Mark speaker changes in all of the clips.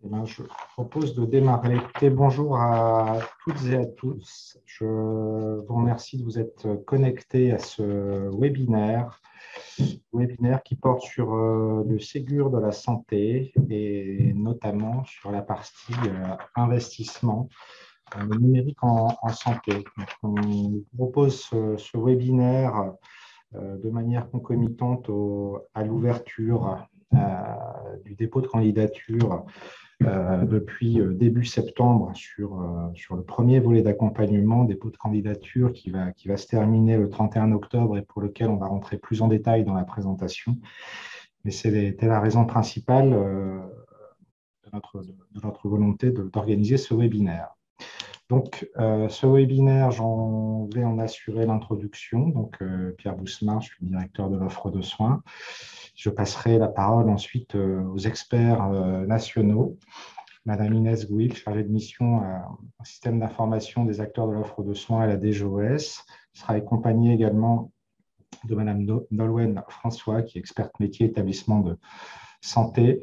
Speaker 1: Eh bien, je propose de démarrer. Écoutez, bonjour à toutes et à tous. Je vous remercie de vous être connectés à ce webinaire qui porte sur le Ségur de la santé et notamment sur la partie investissement numérique en santé. Donc, on vous propose ce webinaire de manière concomitante à l'ouverture du dépôt de candidature depuis début septembre sur le premier volet d'accompagnement, dépôt de candidature qui va se terminer le 31 octobre et pour lequel on va rentrer plus en détail dans la présentation. Mais c'était la raison principale de notre volonté d'organiser ce webinaire. Donc, ce webinaire, j'en vais en assurer l'introduction. Donc, Pierre Boussemard, je suis directeur de l'offre de soins. Je passerai la parole ensuite aux experts nationaux. Madame Inès Gouil, chargée de mission au système d'information des acteurs de l'offre de soins à la DGOS, sera accompagnée également de Madame Nolwenn François, qui est experte métier établissement de santé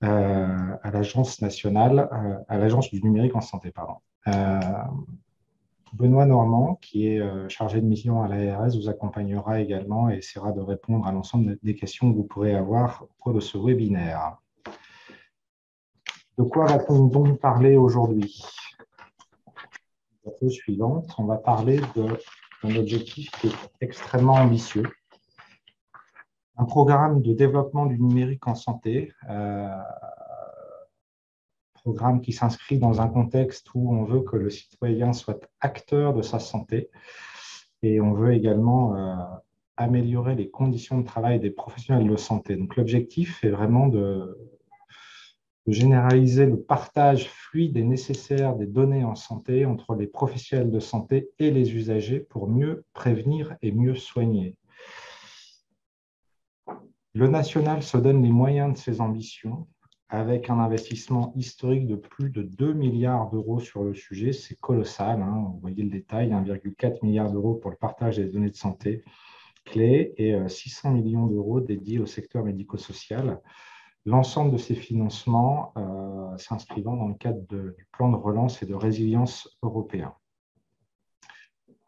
Speaker 1: à l'Agence nationale, à l'Agence du numérique en santé, pardon. Benoît Normand, qui est chargé de mission à l'ARS, vous accompagnera également et essaiera de répondre à l'ensemble des questions que vous pourrez avoir au cours de ce webinaire. De quoi va-t-on donc parler aujourd'hui? La page suivante, on va parler d'un objectif qui est extrêmement ambitieux. Un programme de développement du numérique en santé, programme qui s'inscrit dans un contexte où on veut que le citoyen soit acteur de sa santé et on veut également améliorer les conditions de travail des professionnels de santé. Donc l'objectif est vraiment de généraliser le partage fluide et nécessaire des données en santé entre les professionnels de santé et les usagers pour mieux prévenir et mieux soigner. Le national se donne les moyens de ses ambitions avec un investissement historique de plus de 2 milliards d'euros sur le sujet. C'est colossal, hein, vous voyez le détail, 1,4 milliard d'euros pour le partage des données de santé clés et 600 millions d'euros dédiés au secteur médico-social. L'ensemble de ces financements s'inscrivant dans le cadre du plan de relance et de résilience européen.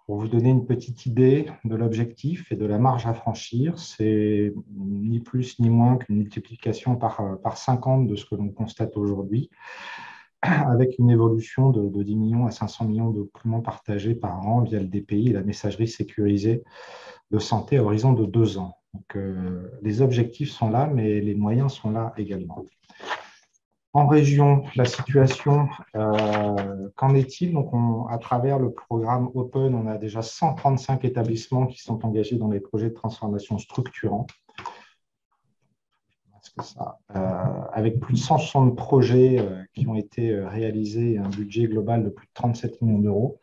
Speaker 1: Pour vous donner une petite idée de l'objectif et de la marge à franchir, c'est ni plus ni moins qu'une multiplication par 50 de ce que l'on constate aujourd'hui, avec une évolution de 10 millions à 500 millions de documents partagés par an via le DPI et la messagerie sécurisée de santé à horizon de 2 ans. Donc, les objectifs sont là, mais les moyens sont là également. En région, la situation, qu'en est-il? Donc, à travers le programme Open, on a déjà 135 établissements qui sont engagés dans les projets de transformation structurants. Avec plus de 160 projets qui ont été réalisés et un budget global de plus de 37 millions d'euros.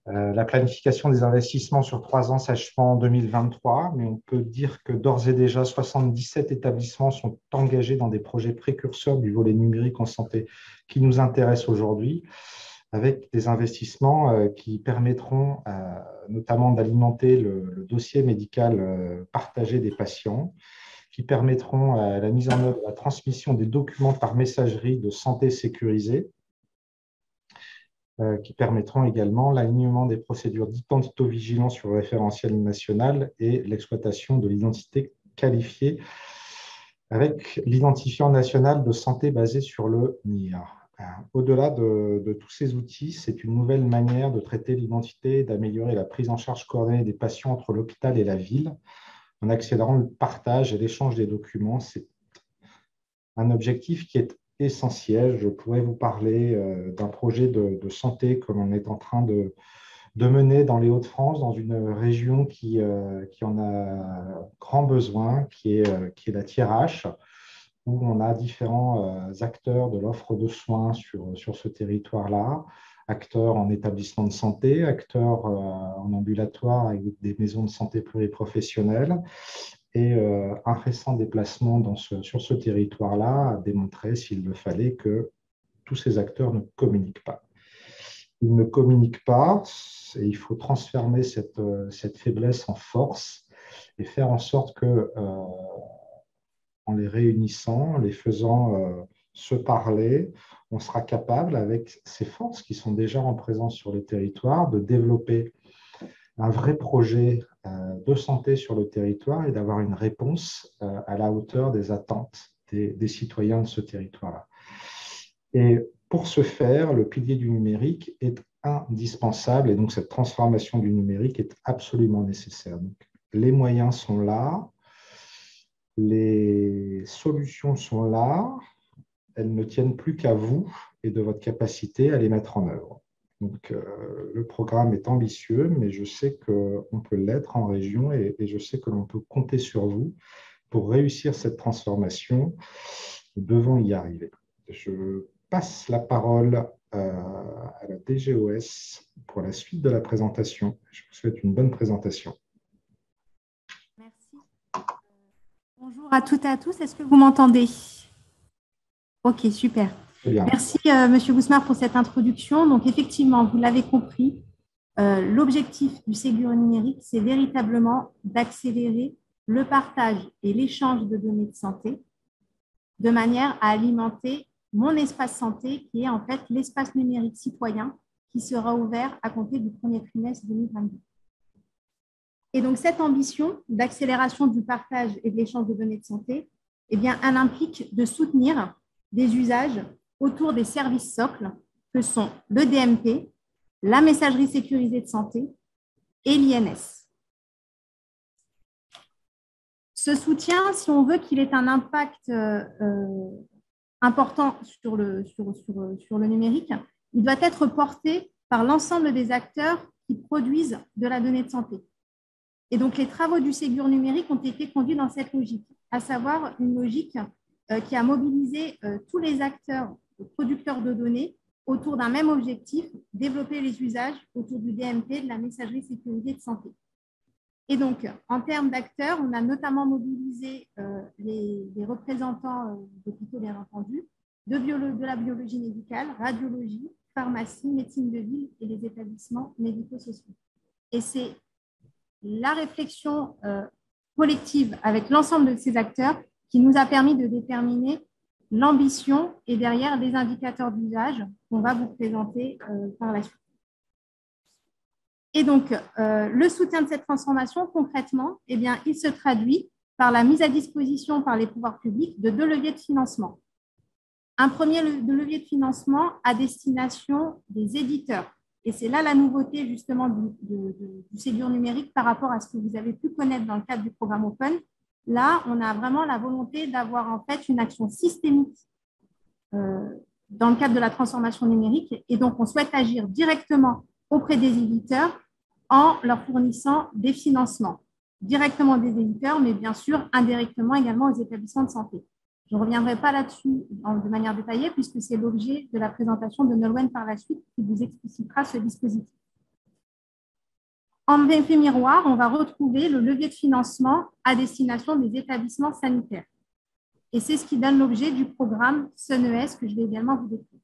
Speaker 1: La planification des investissements sur 3 ans s'achevant en 2023, mais on peut dire que d'ores et déjà 77 établissements sont engagés dans des projets précurseurs du volet numérique en santé qui nous intéressent aujourd'hui, avec des investissements qui permettront notamment d'alimenter le dossier médical partagé des patients, qui permettront la mise en œuvre de la transmission des documents par messagerie de santé sécurisée, qui permettront également l'alignement des procédures d'identito-vigilance sur le référentiel national et l'exploitation de l'identité qualifiée avec l'identifiant national de santé basé sur le NIR. Au-delà de tous ces outils, c'est une nouvelle manière de traiter l'identité et d'améliorer la prise en charge coordonnée des patients entre l'hôpital et la ville en accélérant le partage et l'échange des documents. C'est un objectif qui est essentiel. Je pourrais vous parler d'un projet de santé que l'on est en train de mener dans les Hauts-de-France, dans une région qui en a grand besoin, qui est la Thiérache, où on a différents acteurs de l'offre de soins sur ce territoire-là, acteurs en établissement de santé, acteurs en ambulatoire avec des maisons de santé pluriprofessionnelles. Et un récent déplacement sur ce territoire-là a démontré, s'il le fallait, que tous ces acteurs ne communiquent pas. Ils ne communiquent pas et il faut transformer cette faiblesse en force et faire en sorte que, en les réunissant, en les faisant se parler, on sera capable, avec ces forces qui sont déjà en présence sur le territoire, de développer un vrai projet de santé sur le territoire et d'avoir une réponse à la hauteur des attentes des citoyens de ce territoire-là. Et pour ce faire, le pilier du numérique est indispensable et donc cette transformation du numérique est absolument nécessaire. Donc, les moyens sont là, les solutions sont là, elles ne tiennent plus qu'à vous et de votre capacité à les mettre en œuvre. Donc, le programme est ambitieux, mais je sais qu'on peut l'être en région et je sais que l'on peut compter sur vous pour réussir cette transformation. Nous devons y arriver. Je passe la parole à la DGOS pour la suite de la présentation. Je vous souhaite une bonne présentation.
Speaker 2: Merci. Bonjour à toutes et à tous. Est-ce que vous m'entendez? Ok, super. Merci, Monsieur Bousmar, pour cette introduction. Donc, effectivement, vous l'avez compris, l'objectif du Ségur numérique, c'est véritablement d'accélérer le partage et l'échange de données de santé de manière à alimenter mon espace santé, qui est en fait l'espace numérique citoyen qui sera ouvert à compter du premier trimestre 2022. Et donc, cette ambition d'accélération du partage et de l'échange de données de santé, eh bien, elle implique de soutenir des usages autour des services socles que sont le DMP, la messagerie sécurisée de santé et l'INS. Ce soutien, si on veut qu'il ait un impact important sur le numérique, il doit être porté par l'ensemble des acteurs qui produisent de la donnée de santé. Et donc, les travaux du Ségur numérique ont été conduits dans cette logique, à savoir une logique qui a mobilisé tous les acteurs producteurs de données autour d'un même objectif, développer les usages autour du DMP, de la messagerie sécurisée de santé. Et donc, en termes d'acteurs, on a notamment mobilisé les représentants d'hôpitaux, bien entendu, de la biologie médicale, radiologie, pharmacie, médecine de ville et les établissements médico-sociaux. Et c'est la réflexion collective avec l'ensemble de ces acteurs qui nous a permis de déterminer l'ambition et derrière les indicateurs d'usage qu'on va vous présenter par la suite. Et donc, le soutien de cette transformation, concrètement, eh bien, il se traduit par la mise à disposition par les pouvoirs publics de 2 leviers de financement. Un premier levier de financement à destination des éditeurs. Et c'est là la nouveauté justement du Ségur numérique par rapport à ce que vous avez pu connaître dans le cadre du programme Open. Là, on a vraiment la volonté d'avoir en fait une action systémique dans le cadre de la transformation numérique. Et donc, on souhaite agir directement auprès des éditeurs en leur fournissant des financements, directement des éditeurs, mais bien sûr indirectement également aux établissements de santé. Je ne reviendrai pas là-dessus de manière détaillée puisque c'est l'objet de la présentation de Nolwenn par la suite qui vous explicitera ce dispositif. En effet miroir, on va retrouver le levier de financement à destination des établissements sanitaires. Et c'est ce qui donne l'objet du programme SUNES que je vais également vous décrire.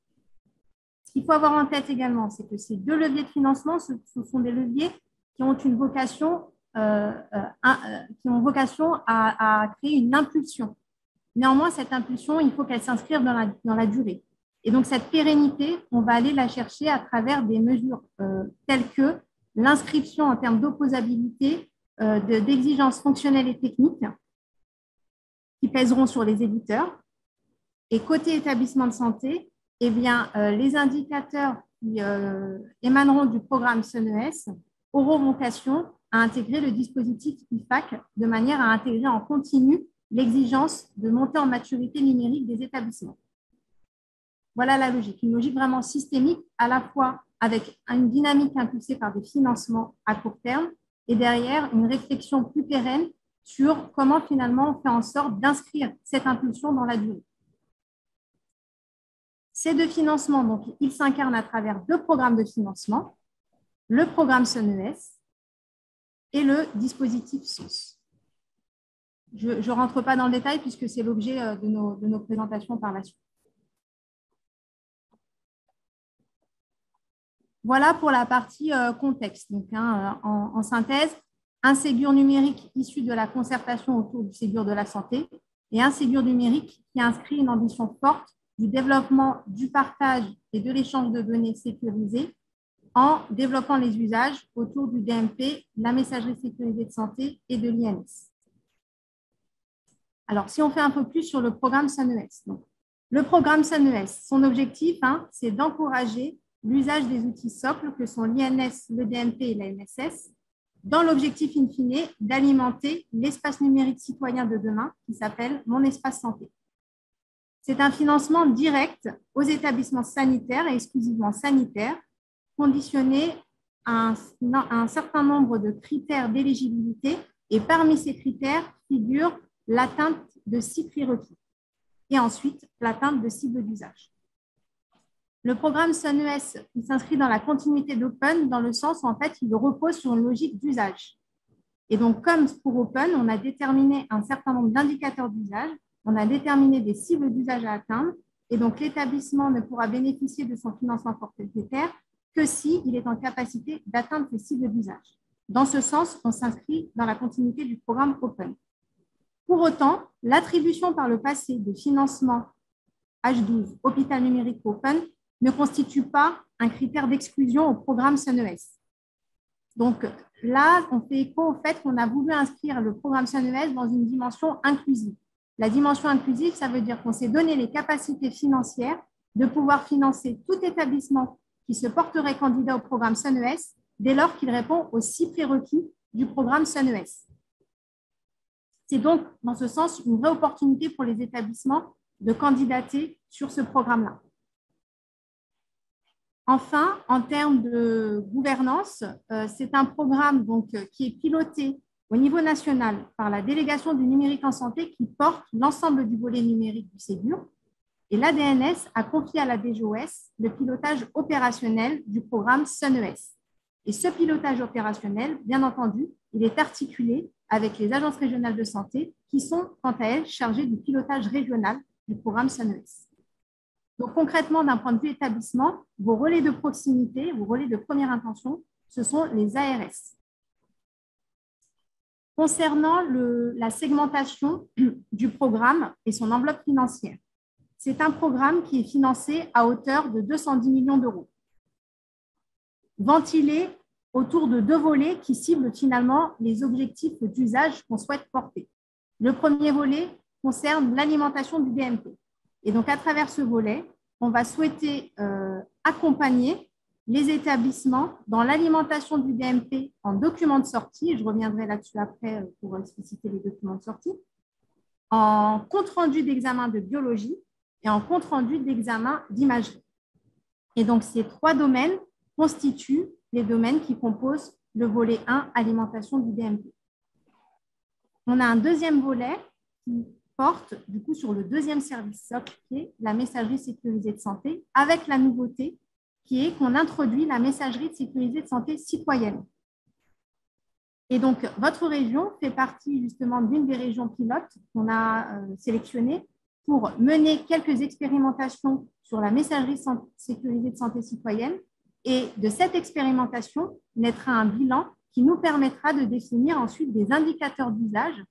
Speaker 2: Ce qu'il faut avoir en tête également, c'est que ces 2 leviers de financement, ce sont des leviers qui ont une vocation, à créer une impulsion. Néanmoins, cette impulsion, il faut qu'elle s'inscrive dans la durée. Et donc, cette pérennité, on va aller la chercher à travers des mesures telles que l'inscription en termes d'opposabilité d'exigences fonctionnelles et techniques qui pèseront sur les éditeurs. Et côté établissement de santé, eh bien, les indicateurs qui émaneront du programme SUNES auront vocation à intégrer le dispositif IFAC de manière à intégrer en continu l'exigence de montée en maturité numérique des établissements. Voilà la logique, une logique vraiment systémique, à la fois avec une dynamique impulsée par des financements à court terme et derrière une réflexion plus pérenne sur comment finalement on fait en sorte d'inscrire cette impulsion dans la durée. Ces 2 financements, donc, ils s'incarnent à travers 2 programmes de financement, le programme SUNES et le dispositif SOS. Je ne rentre pas dans le détail puisque c'est l'objet de nos présentations par la suite. Voilà pour la partie contexte. Donc, en synthèse, un Ségur numérique issu de la concertation autour du Ségur de la santé et un Ségur numérique qui inscrit une ambition forte du développement, du partage et de l'échange de données sécurisées en développant les usages autour du DMP, la messagerie sécurisée de santé et de l'INS. Alors, si on fait un peu plus sur le programme SUNES. Donc, le programme SUNES, son objectif, c'est d'encourager l'usage des outils socles que sont l'INS, le DMP et la MSS, dans l'objectif in fine d'alimenter l'espace numérique citoyen de demain qui s'appelle Mon Espace Santé. C'est un financement direct aux établissements sanitaires et exclusivement sanitaires, conditionné à un certain nombre de critères d'éligibilité et parmi ces critères figure l'atteinte de 6 prérequis et ensuite l'atteinte de cibles d'usage. Le programme SUNES s'inscrit dans la continuité d'Open dans le sens où en fait, il repose sur une logique d'usage. Et donc, comme pour Open, on a déterminé un certain nombre d'indicateurs d'usage, on a déterminé des cibles d'usage à atteindre et donc l'établissement ne pourra bénéficier de son financement forfaitaire que s'il est en capacité d'atteindre ces cibles d'usage. Dans ce sens, on s'inscrit dans la continuité du programme Open. Pour autant, l'attribution par le passé de financement H12, hôpital numérique Open, ne constitue pas un critère d'exclusion au programme SUNES. Donc là, on fait écho au fait qu'on a voulu inscrire le programme SUNES dans une dimension inclusive. La dimension inclusive, ça veut dire qu'on s'est donné les capacités financières de pouvoir financer tout établissement qui se porterait candidat au programme SUNES dès lors qu'il répond aux 6 prérequis du programme SUNES. C'est donc, dans ce sens, une vraie opportunité pour les établissements de candidater sur ce programme-là. Enfin, en termes de gouvernance, c'est un programme donc, qui est piloté au niveau national par la délégation du numérique en santé qui porte l'ensemble du volet numérique du Ségur. Et l'ADNS a confié à la DGOS le pilotage opérationnel du programme SUNES. Et ce pilotage opérationnel, bien entendu, il est articulé avec les agences régionales de santé qui sont, quant à elles, chargées du pilotage régional du programme SUNES. Donc, concrètement, d'un point de vue établissement, vos relais de proximité, vos relais de première intention, ce sont les ARS. Concernant la segmentation du programme et son enveloppe financière, c'est un programme qui est financé à hauteur de 210 millions d'euros, ventilé autour de 2 volets qui ciblent finalement les objectifs d'usage qu'on souhaite porter. Le premier volet concerne l'alimentation du DMP. Et donc, à travers ce volet, on va souhaiter accompagner les établissements dans l'alimentation du DMP en documents de sortie, je reviendrai là-dessus après pour expliciter les documents de sortie, en compte-rendu d'examen de biologie et en compte-rendu d'examen d'imagerie. Et donc, ces 3 domaines constituent les domaines qui composent le volet 1, alimentation du DMP. On a un deuxième volet qui porte du coup sur le deuxième service socle qui est la messagerie sécurisée de santé, avec la nouveauté qui est qu'on introduit la messagerie sécurisée de santé citoyenne. Et donc, votre région fait partie justement d'une des régions pilotes qu'on a sélectionnées pour mener quelques expérimentations sur la messagerie sécurisée de santé citoyenne. Et de cette expérimentation naîtra un bilan qui nous permettra de définir ensuite des indicateurs d'usage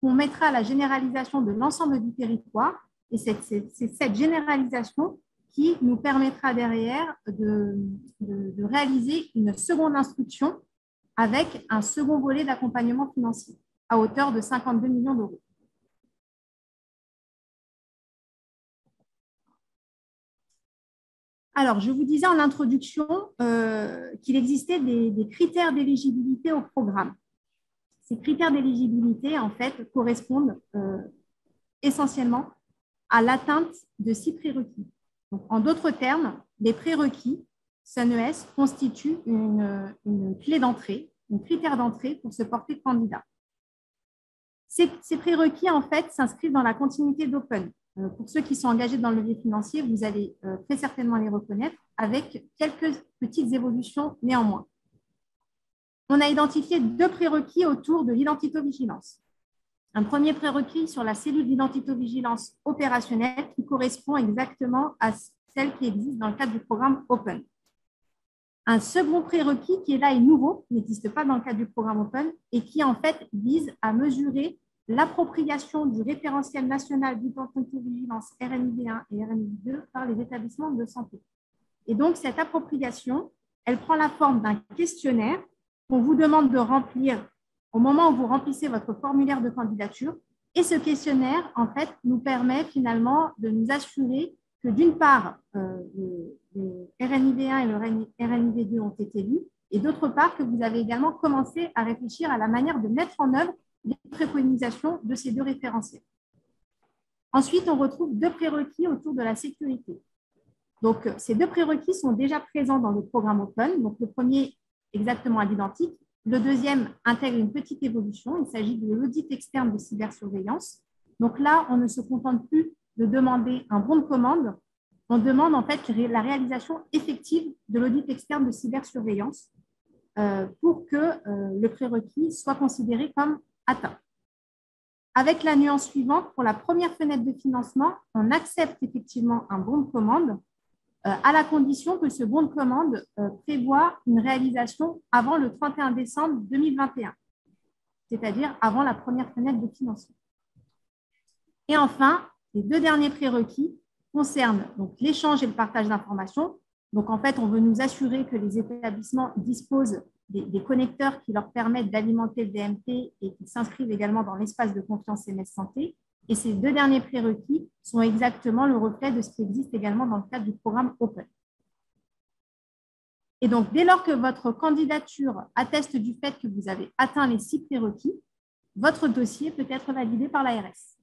Speaker 2: qu'on mettra à la généralisation de l'ensemble du territoire. Et c'est cette généralisation qui nous permettra derrière de réaliser une seconde instruction avec un second volet d'accompagnement financier à hauteur de 52 millions d'euros. Alors, je vous disais en introduction qu'il existait des critères d'éligibilité au programme. Ces critères d'éligibilité, en fait, correspondent essentiellement à l'atteinte de 6 prérequis. Donc, en d'autres termes, les prérequis SUNES constituent une clé d'entrée, un critère d'entrée pour se porter candidat. Ces prérequis, en fait, s'inscrivent dans la continuité d'Open. Pour ceux qui sont engagés dans le levier financier, vous allez très certainement les reconnaître avec quelques petites évolutions néanmoins. On a identifié 2 prérequis autour de l'identitovigilance. Un premier prérequis sur la cellule d'identitovigilance opérationnelle qui correspond exactement à celle qui existe dans le cadre du programme Open. Un second prérequis qui est là et nouveau, qui n'existe pas dans le cadre du programme Open et qui en fait vise à mesurer l'appropriation du référentiel national d'identité-vigilance RNIV1 et RNIV2 par les établissements de santé. Et donc, cette appropriation, elle prend la forme d'un questionnaire qu'on vous demande de remplir au moment où vous remplissez votre formulaire de candidature. Et ce questionnaire, en fait, nous permet finalement de nous assurer que, d'une part, le RNIV1 et le RNIV2 ont été lus, et d'autre part, que vous avez également commencé à réfléchir à la manière de mettre en œuvre les préconisations de ces deux référentiels. Ensuite, on retrouve deux prérequis autour de la sécurité. Donc, ces deux prérequis sont déjà présents dans le programme Open. Donc, le premier, exactement à l'identique. Le deuxième intègre une petite évolution. Il s'agit de l'audit externe de cybersurveillance. Donc là, on ne se contente plus de demander un bon de commande. On demande en fait la réalisation effective de l'audit externe de cybersurveillance pour que le prérequis soit considéré comme atteint. Avec la nuance suivante, pour la première fenêtre de financement, on accepte effectivement un bon de commande à la condition que ce bon de commande prévoit une réalisation avant le 31 décembre 2021, c'est-à-dire avant la première fenêtre de financement. Et enfin, les deux derniers prérequis concernent l'échange et le partage d'informations. Donc, en fait, on veut nous assurer que les établissements disposent des connecteurs qui leur permettent d'alimenter le DMP et qui s'inscrivent également dans l'espace de confiance MS Santé. Et ces deux derniers prérequis sont exactement le reflet de ce qui existe également dans le cadre du programme Open. Et donc, dès lors que votre candidature atteste du fait que vous avez atteint les 6 prérequis, votre dossier peut être validé par l'ARS.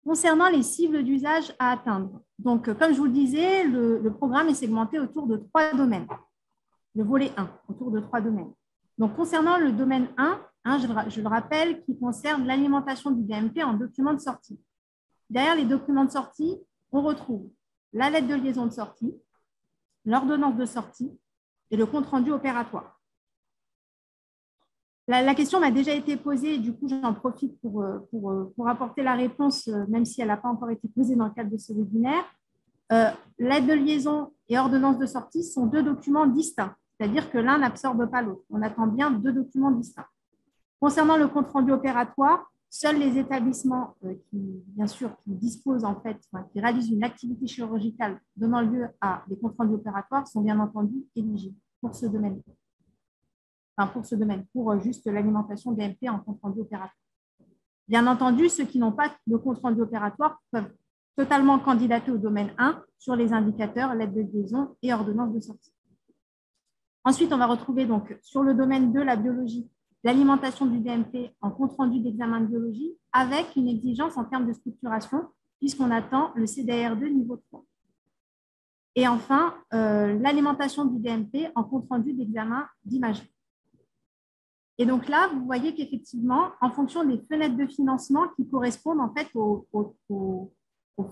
Speaker 2: Concernant les cibles d'usage à atteindre, donc, comme je vous le disais, le programme est segmenté autour de 3 domaines. Le volet 1, autour de 3 domaines. Donc, concernant le domaine 1, je le rappelle, qui concerne l'alimentation du DMP en documents de sortie. Derrière les documents de sortie, on retrouve la lettre de liaison de sortie, l'ordonnance de sortie et le compte-rendu opératoire. La question m'a déjà été posée, et du coup, j'en profite pour apporter la réponse, même si elle n'a pas encore été posée dans le cadre de ce webinaire. Lettre de liaison et ordonnance de sortie sont 2 documents distincts, c'est-à-dire que l'un n'absorbe pas l'autre. On attend bien 2 documents distincts. Concernant le compte-rendu opératoire, seuls les établissements qui disposent, en fait, qui réalisent une activité chirurgicale donnant lieu à des comptes rendus opératoires sont bien entendu éligibles pour ce domaine. Enfin, pour juste l'alimentation DMP en compte rendu opératoire. Bien entendu, ceux qui n'ont pas de compte rendu opératoire peuvent totalement candidater au domaine 1 sur les indicateurs, lettre de liaison et ordonnance de sortie. Ensuite, on va retrouver donc sur le domaine 2, la biologie, l'alimentation du DMP en compte-rendu d'examen de biologie avec une exigence en termes de structuration puisqu'on attend le CDR2 niveau 3. Et enfin, l'alimentation du DMP en compte-rendu d'examen d'imagerie. Et donc là, vous voyez qu'effectivement, en fonction des fenêtres de financement qui correspondent en fait aux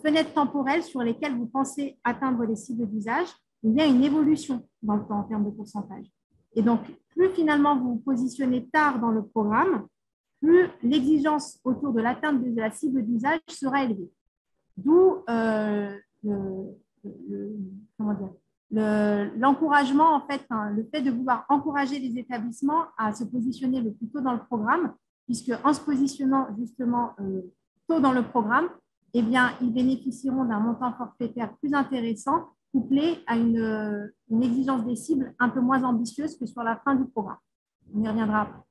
Speaker 2: fenêtres temporelles sur lesquelles vous pensez atteindre les cibles d'usage, il y a une évolution dans le temps en termes de pourcentage. Et donc, plus finalement vous vous positionnez tard dans le programme, plus l'exigence autour de l'atteinte de la cible d'usage sera élevée. D'où l'encouragement, en fait, le fait de vouloir encourager les établissements à se positionner le plus tôt dans le programme, puisque en se positionnant justement tôt dans le programme, eh bien, ils bénéficieront d'un montant forfaitaire plus intéressant, couplé à une exigence des cibles un peu moins ambitieuse que sur la fin du programme. On y reviendra après.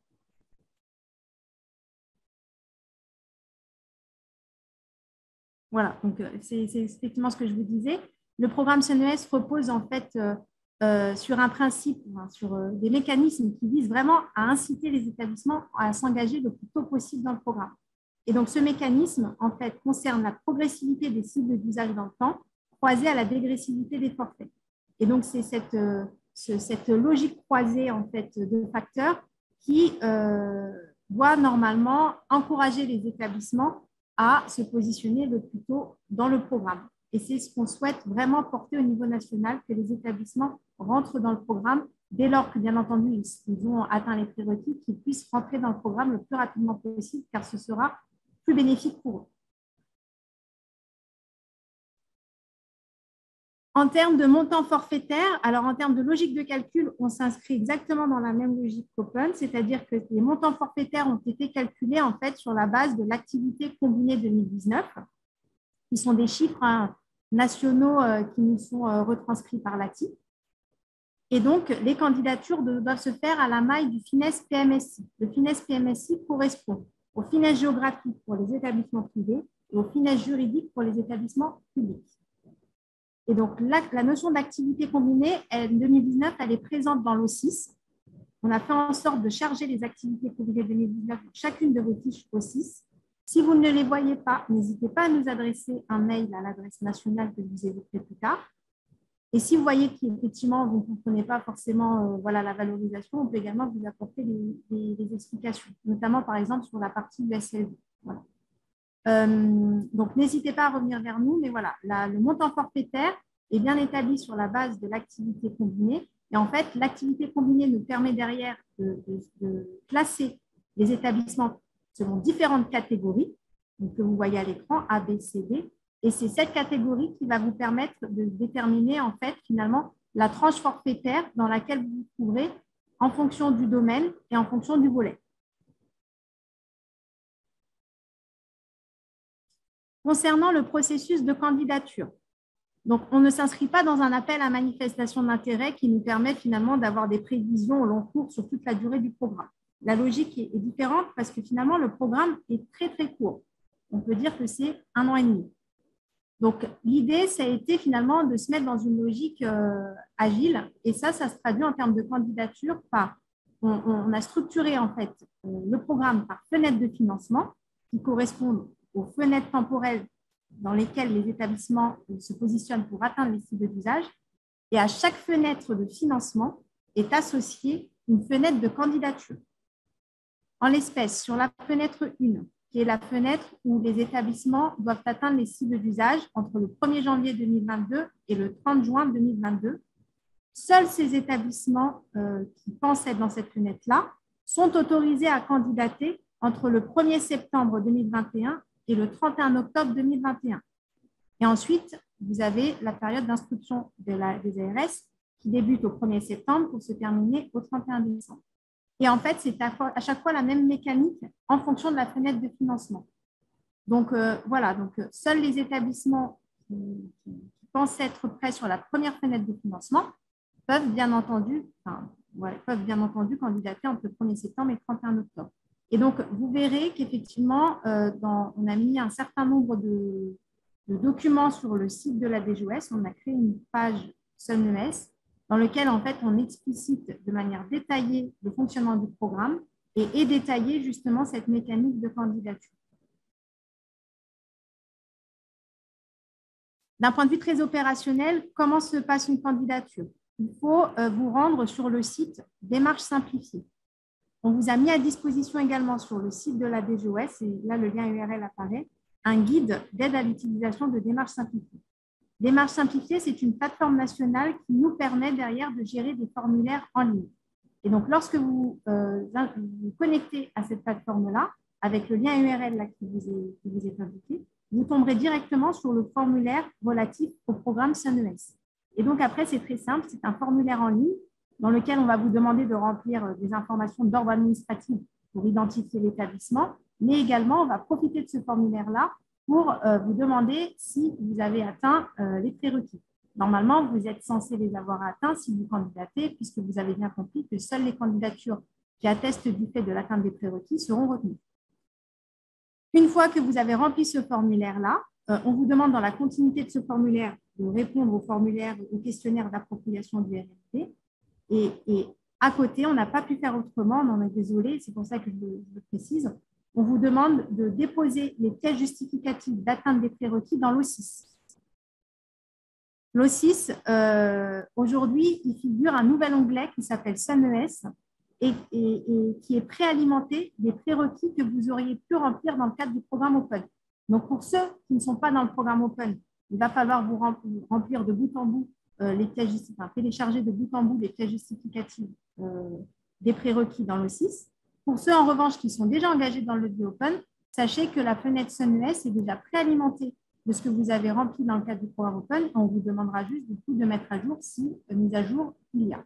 Speaker 2: Voilà, donc c'est effectivement ce que je vous disais. Le programme CNES repose en fait sur un principe, sur des mécanismes qui visent vraiment à inciter les établissements à s'engager le plus tôt possible dans le programme. Et donc, ce mécanisme, en fait, concerne la progressivité des cibles d'usage dans le temps, croisée à la dégressivité des forfaits. Et donc, c'est cette logique croisée, en fait, de facteurs qui doit normalement encourager les établissements à se positionner le plus tôt dans le programme. Et c'est ce qu'on souhaite vraiment porter au niveau national, que les établissements rentrent dans le programme dès lors que, bien entendu, ils ont atteint les prérequis, qu'ils puissent rentrer dans le programme le plus rapidement possible, car ce sera plus bénéfique pour eux. En termes de montant forfaitaire, alors en termes de logique de calcul, on s'inscrit exactement dans la même logique qu'Open, c'est-à-dire que les montants forfaitaires ont été calculés en fait sur la base de l'activité combinée 2019, qui sont des chiffres nationaux qui nous sont retranscrits par l'ATI. Et donc, les candidatures doivent se faire à la maille du FINES PMSI. Le FINES PMSI correspond au FINES géographique pour les établissements privés et au FINES juridique pour les établissements publics. Et donc, la notion d'activité combinée, en 2019, elle est présente dans l'O6. On a fait en sorte de charger les activités combinées 2019 dans chacune de vos fiches O6. Si vous ne les voyez pas, n'hésitez pas à nous adresser un mail à l'adresse nationale que je vous évoquerai plus tard. Et si vous voyez qu'effectivement, vous ne comprenez pas forcément la valorisation, on peut également vous apporter des explications, notamment par exemple sur la partie du SLV. Voilà. Donc, n'hésitez pas à revenir vers nous, mais voilà, le montant forfaitaire est bien établi sur la base de l'activité combinée. Et en fait, l'activité combinée nous permet derrière de classer les établissements selon différentes catégories, donc, que vous voyez à l'écran, A, B, C, D. Et c'est cette catégorie qui va vous permettre de déterminer, en fait, finalement, la tranche forfaitaire dans laquelle vous vous trouverez en fonction du domaine et en fonction du volet. Concernant le processus de candidature, donc on ne s'inscrit pas dans un appel à manifestation d'intérêt qui nous permet finalement d'avoir des prévisions au long cours sur toute la durée du programme. La logique est différente parce que finalement le programme est très très court. On peut dire que c'est 1 an et demi. Donc l'idée, ça a été finalement de se mettre dans une logique agile et ça se traduit en termes de candidature par, on a structuré en fait le programme par fenêtre de financement qui correspondent aux fenêtres temporelles dans lesquelles les établissements se positionnent pour atteindre les cibles d'usage. Et à chaque fenêtre de financement est associée une fenêtre de candidature. En l'espèce, sur la fenêtre 1, qui est la fenêtre où les établissements doivent atteindre les cibles d'usage entre le 1er janvier 2022 et le 30 juin 2022, seuls ces établissements qui pensent être dans cette fenêtre-là sont autorisés à candidater entre le 1er septembre 2021 et le 31 octobre 2021. Et ensuite, vous avez la période d'instruction des ARS qui débute au 1er septembre pour se terminer au 31 décembre. Et en fait, c'est à chaque fois la même mécanique en fonction de la fenêtre de financement. Donc, voilà, donc seuls les établissements qui pensent être prêts sur la première fenêtre de financement peuvent bien entendu candidater entre le 1er septembre et le 31 octobre. Et donc, vous verrez qu'effectivement, on a mis un certain nombre de documents sur le site de la DGOS. On a créé une page SUNES dans laquelle, en fait, on explicite de manière détaillée le fonctionnement du programme et détaillé justement cette mécanique de candidature. D'un point de vue très opérationnel, comment se passe une candidature? Il faut vous rendre sur le site Démarche simplifiée. On vous a mis à disposition également sur le site de la DGOS, et là le lien URL apparaît, un guide d'aide à l'utilisation de Démarche simplifiée. Démarche simplifiée, c'est une plateforme nationale qui nous permet derrière de gérer des formulaires en ligne. Et donc, lorsque vous vous connectez à cette plateforme-là, avec le lien URL là, qui vous est indiqué, vous tomberez directement sur le formulaire relatif au programme SUNES. Et donc, après, c'est très simple, c'est un formulaire en ligne dans lequel on va vous demander de remplir des informations d'ordre administratif pour identifier l'établissement, mais également, on va profiter de ce formulaire-là pour vous demander si vous avez atteint les prérequis. Normalement, vous êtes censé les avoir atteints si vous candidatez, puisque vous avez bien compris que seules les candidatures qui attestent du fait de l'atteinte des prérequis seront retenues. Une fois que vous avez rempli ce formulaire-là, on vous demande dans la continuité de ce formulaire de répondre au questionnaire d'appropriation du RNP. Et à côté, on n'a pas pu faire autrement, on en est désolé, c'est pour ça que je le précise. On vous demande de déposer les pièces justificatives d'atteinte des prérequis dans l'O6. L'O6, aujourd'hui, il figure un nouvel onglet qui s'appelle SUNES et qui est préalimenté des prérequis que vous auriez pu remplir dans le cadre du programme Open. Donc, pour ceux qui ne sont pas dans le programme Open, il va falloir vous remplir de bout en bout les pièces, télécharger de bout en bout les pièces justificatives des prérequis dans l'O6. Pour ceux, en revanche, qui sont déjà engagés dans le levier Open, sachez que la fenêtre SUNES est déjà préalimentée de ce que vous avez rempli dans le cadre du programme Open. On vous demandera juste du coup de mettre à jour si mise à jour il y a.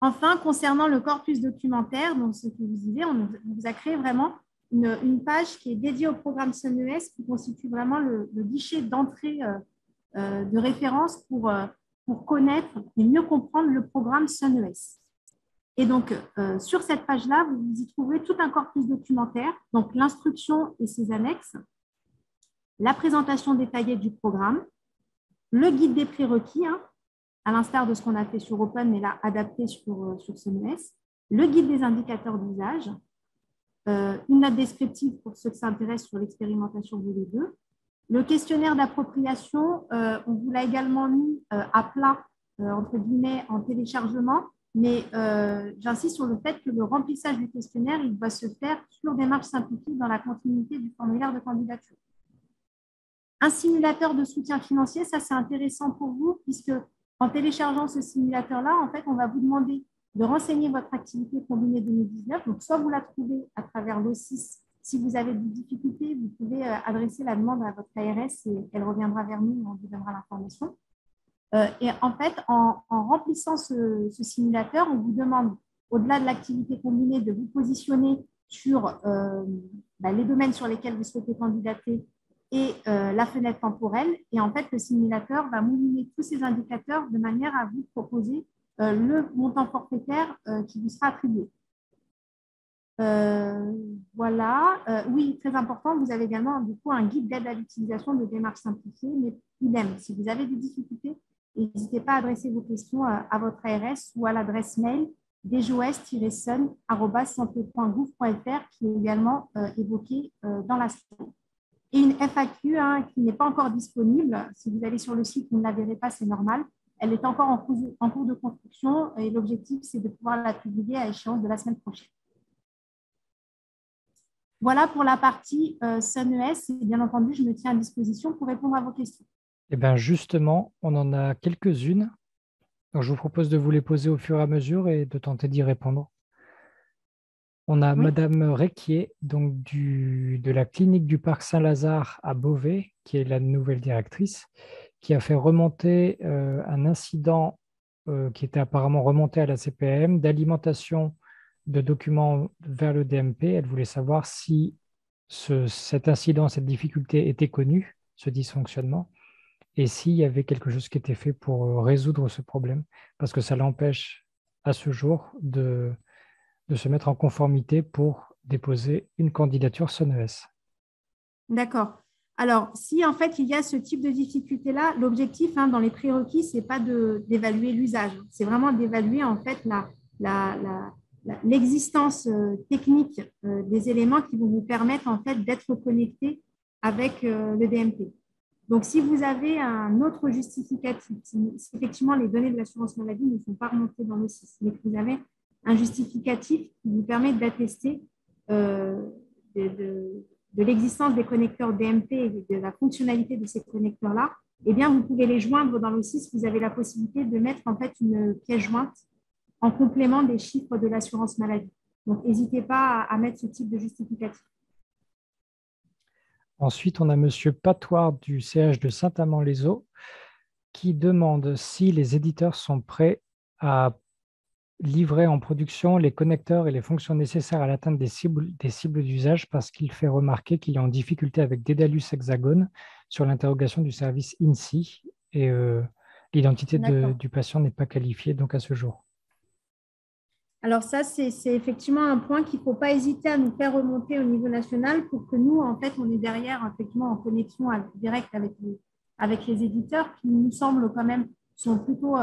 Speaker 2: Enfin, concernant le corpus documentaire, donc ce que vous disiez, on vous a créé vraiment une page qui est dédiée au programme SUNES, qui constitue vraiment le guichet d'entrée de référence pour connaître et mieux comprendre le programme SUNES. Et donc, sur cette page-là, vous y trouverez tout un corpus documentaire, donc l'instruction et ses annexes, la présentation détaillée du programme, le guide des prérequis, à l'instar de ce qu'on a fait sur Open, mais là, adapté sur SUNES, le guide des indicateurs d'usage, une note descriptive pour ceux qui s'intéressent sur l'expérimentation volet 2, le questionnaire d'appropriation, on vous l'a également mis à plat, entre guillemets, en téléchargement, mais j'insiste sur le fait que le remplissage du questionnaire, il doit se faire sur démarche simplifiée dans la continuité du formulaire de candidature. Un simulateur de soutien financier, ça c'est intéressant pour vous, puisque en téléchargeant ce simulateur-là, en fait, on va vous demander de renseigner votre activité combinée 2019. Donc, soit vous la trouvez à travers l'O6. Si vous avez des difficultés, vous pouvez adresser la demande à votre ARS et elle reviendra vers nous et on vous donnera l'information. Et en fait, en remplissant ce simulateur, on vous demande, au-delà de l'activité combinée, de vous positionner sur les domaines sur lesquels vous souhaitez candidater et la fenêtre temporelle. Et en fait, le simulateur va mouliner tous ces indicateurs de manière à vous proposer le montant forfaitaire qui vous sera attribué. Voilà. Oui, très important, vous avez également du coup un guide d'aide à l'utilisation de démarches simplifiées, mais idem, si vous avez des difficultés, n'hésitez pas à adresser vos questions à votre ARS ou à l'adresse mail djos-sun@santé.gouv.fr qui est également évoquée dans la slide. Et une FAQ qui n'est pas encore disponible. Si vous allez sur le site, vous ne la verrez pas, c'est normal. Elle est encore en cours de construction et l'objectif, c'est de pouvoir la publier à échéance de la semaine prochaine. Voilà pour la partie SUNES. Et bien entendu, je me tiens à disposition pour répondre à vos questions.
Speaker 3: Eh bien, justement, on en a quelques-unes. Donc, je vous propose de vous les poser au fur et à mesure et de tenter d'y répondre. On a Madame Requier, donc de la clinique du Parc Saint-Lazare à Beauvais, qui est la nouvelle directrice, qui a fait remonter un incident qui était apparemment remonté à la CPAM d'alimentation de documents vers le DMP. Elle voulait savoir si cet incident, cette difficulté était connue, ce dysfonctionnement, et s'il y avait quelque chose qui était fait pour résoudre ce problème, parce que ça l'empêche à ce jour de se mettre en conformité pour déposer une candidature SUNES.
Speaker 2: D'accord. Alors, si en fait il y a ce type de difficulté-là, l'objectif dans les prérequis, ce n'est pas d'évaluer l'usage, c'est vraiment d'évaluer en fait l'existence technique des éléments qui vont vous permettre en fait d'être connecté avec le DMP. Donc, si vous avez un autre justificatif, si effectivement les données de l'assurance maladie ne sont pas remontées dans le SIS, mais que vous avez un justificatif qui vous permet d'attester de l'existence des connecteurs DMP et de la fonctionnalité de ces connecteurs-là, eh bien, vous pouvez les joindre dans le SIS. Vous avez la possibilité de mettre en fait une pièce jointe en complément des chiffres de l'assurance maladie. Donc, n'hésitez pas à mettre ce type de justificatif.
Speaker 3: Ensuite, on a M. Patoir du CH de Saint-Amand-les-Eaux qui demande si les éditeurs sont prêts à livrer en production les connecteurs et les fonctions nécessaires à l'atteinte des cibles d'usage parce qu'il fait remarquer qu'il est en difficulté avec Daedalus Hexagone sur l'interrogation du service INSI et l'identité du patient n'est pas qualifiée donc à ce jour.
Speaker 2: Alors ça, c'est effectivement un point qu'il ne faut pas hésiter à nous faire remonter au niveau national pour que nous, en fait, on est derrière, effectivement, en connexion directe avec les éditeurs qui nous semblent quand même sont plutôt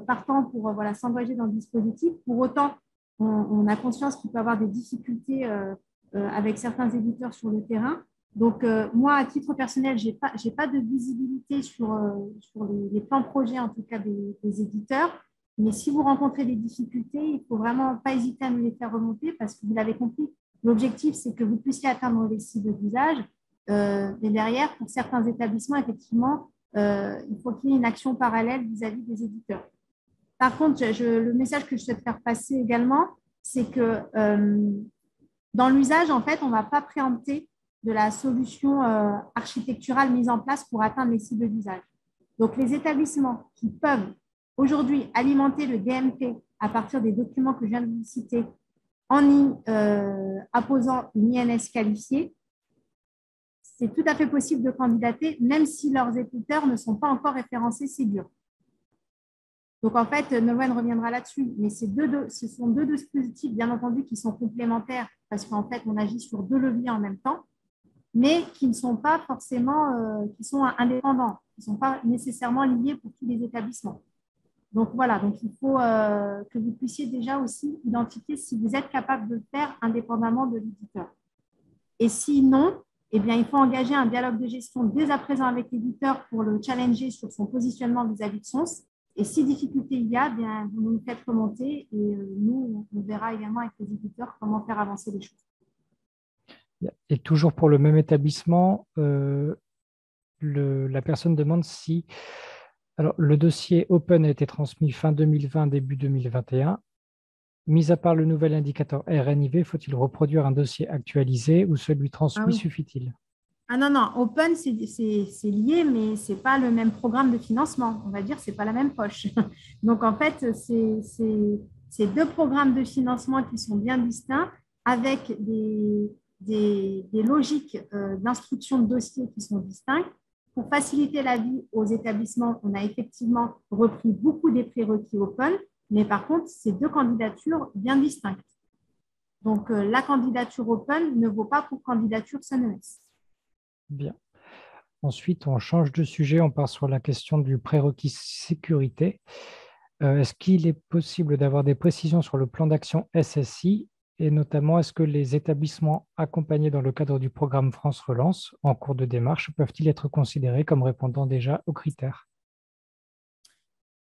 Speaker 2: partants pour s'engager dans le dispositif. Pour autant, on a conscience qu'il peut y avoir des difficultés avec certains éditeurs sur le terrain. Donc, moi, à titre personnel, je n'ai pas de visibilité sur les plans projets, en tout cas des éditeurs. Mais si vous rencontrez des difficultés, il ne faut vraiment pas hésiter à nous les faire remonter parce que vous l'avez compris, l'objectif, c'est que vous puissiez atteindre les cibles d'usage. Mais derrière, pour certains établissements, effectivement, il faut qu'il y ait une action parallèle vis-à-vis des éditeurs. Par contre, le message que je souhaite faire passer également, c'est que dans l'usage, en fait, on ne va pas préempter de la solution architecturale mise en place pour atteindre les cibles d'usage. Donc, les établissements qui peuvent aujourd'hui alimenter le DMP à partir des documents que je viens de vous citer en apposant une INS qualifiée, c'est tout à fait possible de candidater, même si leurs éditeurs ne sont pas encore référencés Ségur. Donc, en fait, Nolwenn reviendra là-dessus, mais ce sont deux dispositifs, bien entendu, qui sont complémentaires parce qu'en fait, on agit sur deux leviers en même temps, mais qui ne sont pas forcément, qui sont indépendants, qui ne sont pas nécessairement liés pour tous les établissements. Donc, voilà, donc il faut que vous puissiez déjà aussi identifier si vous êtes capable de le faire indépendamment de l'éditeur. Et sinon, eh bien, il faut engager un dialogue de gestion dès à présent avec l'éditeur pour le challenger sur son positionnement vis-à-vis de SONS. Et si difficulté il y a, bien, vous nous faites remonter et nous, on verra également avec les éditeurs comment faire avancer les choses.
Speaker 3: Et toujours pour le même établissement, la personne demande si le dossier Open a été transmis fin 2020, début 2021. Mis à part le nouvel indicateur RNIV, faut-il reproduire un dossier actualisé ou celui transmis suffit-il?
Speaker 2: Ah non, Open, c'est lié, mais ce n'est pas le même programme de financement. On va dire que ce n'est pas la même poche. Donc, en fait, c'est deux programmes de financement qui sont bien distincts avec des logiques d'instruction de dossiers qui sont distinctes. Pour faciliter la vie aux établissements, on a effectivement repris beaucoup des prérequis Open, mais par contre, c'est deux candidatures bien distinctes. Donc, la candidature Open ne vaut pas pour candidature SONES.
Speaker 3: Bien. Ensuite, on change de sujet, on part sur la question du prérequis sécurité. Est-ce qu'il est possible d'avoir des précisions sur le plan d'action SSI et notamment est-ce que les établissements accompagnés dans le cadre du programme France Relance en cours de démarche peuvent-ils être considérés comme répondant déjà aux critères?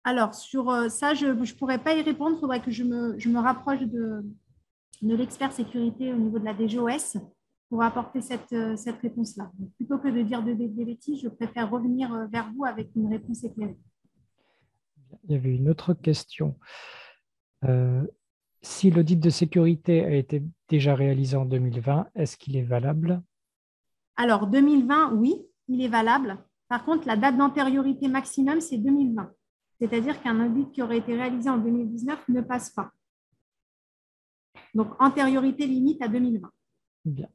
Speaker 2: Alors, sur ça, je ne pourrais pas y répondre. Il faudrait que je me rapproche de l'expert sécurité au niveau de la DGOS pour apporter cette réponse-là. Plutôt que de dire des bêtises, je préfère revenir vers vous avec une réponse éclairée.
Speaker 3: Il y avait une autre question. Si l'audit de sécurité a été déjà réalisé en 2020, est-ce qu'il est valable?
Speaker 2: Alors, 2020, oui, il est valable. Par contre, la date d'antériorité maximum, c'est 2020. C'est-à-dire qu'un audit qui aurait été réalisé en 2019 ne passe pas. Donc, antériorité limite à 2020.
Speaker 3: Bien.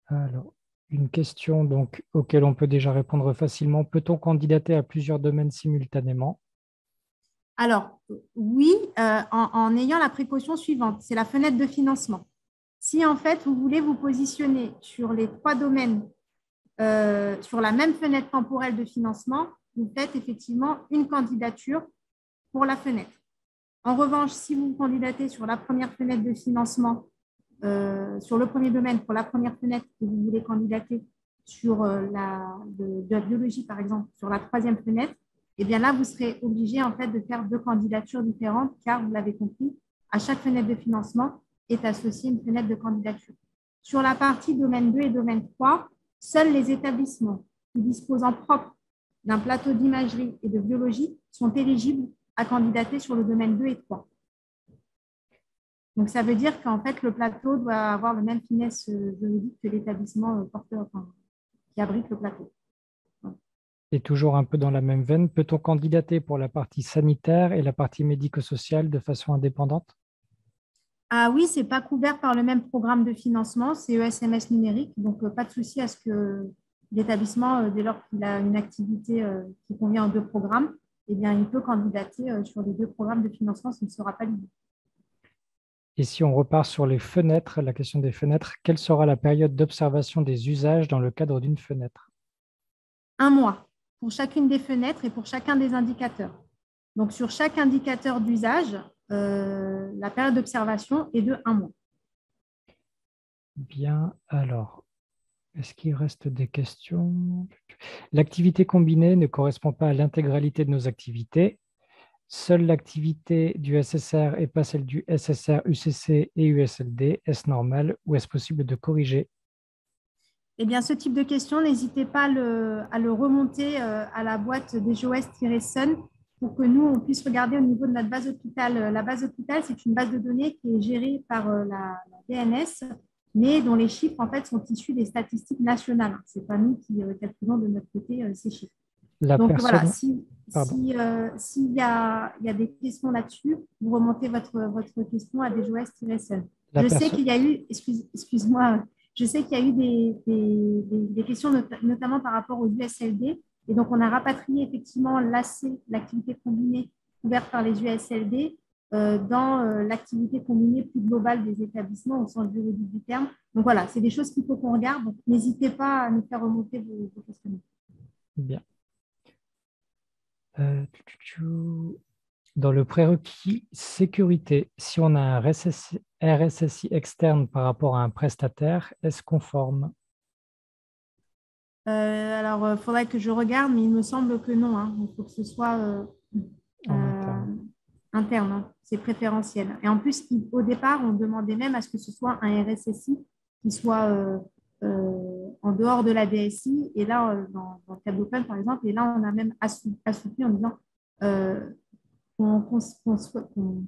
Speaker 3: Alors, une question donc, auquel on peut déjà répondre facilement. Peut-on candidater à plusieurs domaines simultanément?
Speaker 2: Alors, oui, en ayant la précaution suivante, c'est la fenêtre de financement. Si en fait, vous voulez vous positionner sur les trois domaines, sur la même fenêtre temporelle de financement, vous faites effectivement une candidature pour la fenêtre. En revanche, si vous candidatez sur la première fenêtre de financement, sur le premier domaine, pour la première fenêtre, que vous voulez candidater sur de la biologie, par exemple, sur la troisième fenêtre, et bien là, vous serez obligé en fait de faire deux candidatures différentes, car vous l'avez compris, à chaque fenêtre de financement est associée une fenêtre de candidature. Sur la partie domaine 2 et domaine 3, seuls les établissements qui disposent en propre d'un plateau d'imagerie et de biologie sont éligibles à candidater sur le domaine 2 et 3. Donc, ça veut dire qu'en fait, le plateau doit avoir le même finesse juridique que l'établissement porteur qui abrite le plateau.
Speaker 3: Et toujours un peu dans la même veine, peut-on candidater pour la partie sanitaire et la partie médico-sociale de façon indépendante?
Speaker 2: Ah oui, ce n'est pas couvert par le même programme de financement, c'est ESMS numérique, donc pas de souci à ce que l'établissement, dès lors qu'il a une activité qui convient aux deux programmes, eh bien, il peut candidater sur les deux programmes de financement, ce ne sera pas limité.
Speaker 3: Et si on repart sur les fenêtres, la question des fenêtres, quelle sera la période d'observation des usages dans le cadre d'une fenêtre?
Speaker 2: 1 mois pour chacune des fenêtres et pour chacun des indicateurs. Donc, sur chaque indicateur d'usage, la période d'observation est de 1 mois.
Speaker 3: Bien, alors, est-ce qu'il reste des questions? L'activité combinée ne correspond pas à l'intégralité de nos activités. Seule l'activité du SSR et pas celle du SSR, UCC et USLD. Est-ce normal ou est-ce possible de corriger?
Speaker 2: Eh bien, ce type de question, n'hésitez pas à le remonter à la boîte DGOS-Sun pour que nous, on puisse regarder au niveau de notre base hôpital. La base hôpital, c'est une base de données qui est gérée par la DNS, mais dont les chiffres, en fait, sont issus des statistiques nationales. Ce n'est pas nous qui calculons de notre côté ces chiffres. Donc, voilà, s'il y a des questions là-dessus, vous remontez votre question à DGOS-SN. Je sais qu'il y a eu, excuse-moi, je sais qu'il y a eu des questions, notamment par rapport aux USLD. Et donc, on a rapatrié effectivement l'AC, l'activité combinée couverte par les USLD, dans l'activité combinée plus globale des établissements au sens juridique du terme. Donc, voilà, c'est des choses qu'il faut qu'on regarde. Donc, n'hésitez pas à nous faire remonter vos questions.
Speaker 3: Bien. Dans le prérequis sécurité, si on a un RSSI externe par rapport à un prestataire, est-ce conforme?
Speaker 2: Alors, il faudrait que je regarde, mais il me semble que non. Hein. Il faut que ce soit interne. Hein. C'est préférentiel. Et en plus, au départ, on demandait même à ce que ce soit un RSSI qui soit en dehors de la DSI. Et là, dans le tableau Open, par exemple, et là, on a même assoupli en disant qu'on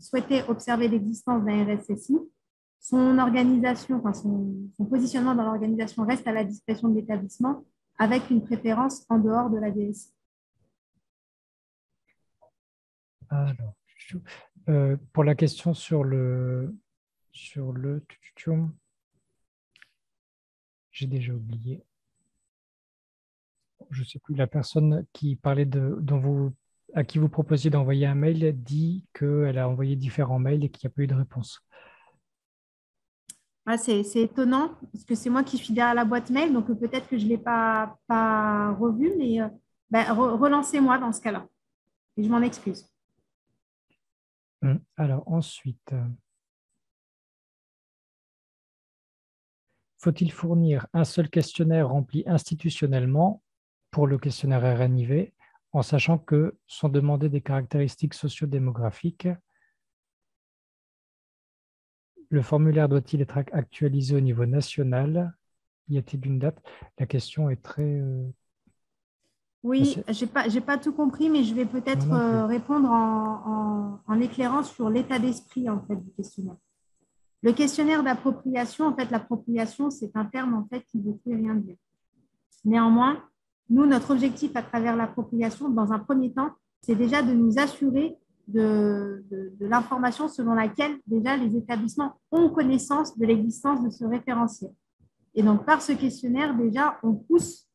Speaker 2: souhaitait observer l'existence d'un RSSI. Son organisation, enfin son positionnement dans l'organisation reste à la discrétion de l'établissement, avec une préférence en dehors de la DSI.
Speaker 3: Alors, pour la question sur le j'ai déjà oublié. Je ne sais plus, la personne qui parlait à qui vous proposiez d'envoyer un mail dit qu'elle a envoyé différents mails et qu'il n'y a pas eu de réponse.
Speaker 2: Ah, c'est étonnant, parce que c'est moi qui suis derrière la boîte mail, donc peut-être que je ne l'ai pas revu, mais relancez-moi dans ce cas-là. Et je m'en excuse.
Speaker 3: Alors ensuite, faut-il fournir un seul questionnaire rempli institutionnellement pour le questionnaire RNIV, en sachant que sont demandées des caractéristiques sociodémographiques? Le formulaire doit-il être actualisé au niveau national? Y a-t-il une date? La question est très...
Speaker 2: Oui, j'ai pas tout compris, mais je vais peut-être répondre en éclairant sur l'état d'esprit en fait, du questionnaire. Le questionnaire d'appropriation, en fait, l'appropriation, c'est un terme en fait, qui ne veut plus rien dire. Néanmoins, nous, notre objectif à travers l'appropriation, dans un premier temps, c'est déjà de nous assurer de l'information selon laquelle déjà les établissements ont connaissance de l'existence de ce référentiel. Et donc, par ce questionnaire, déjà, on pousse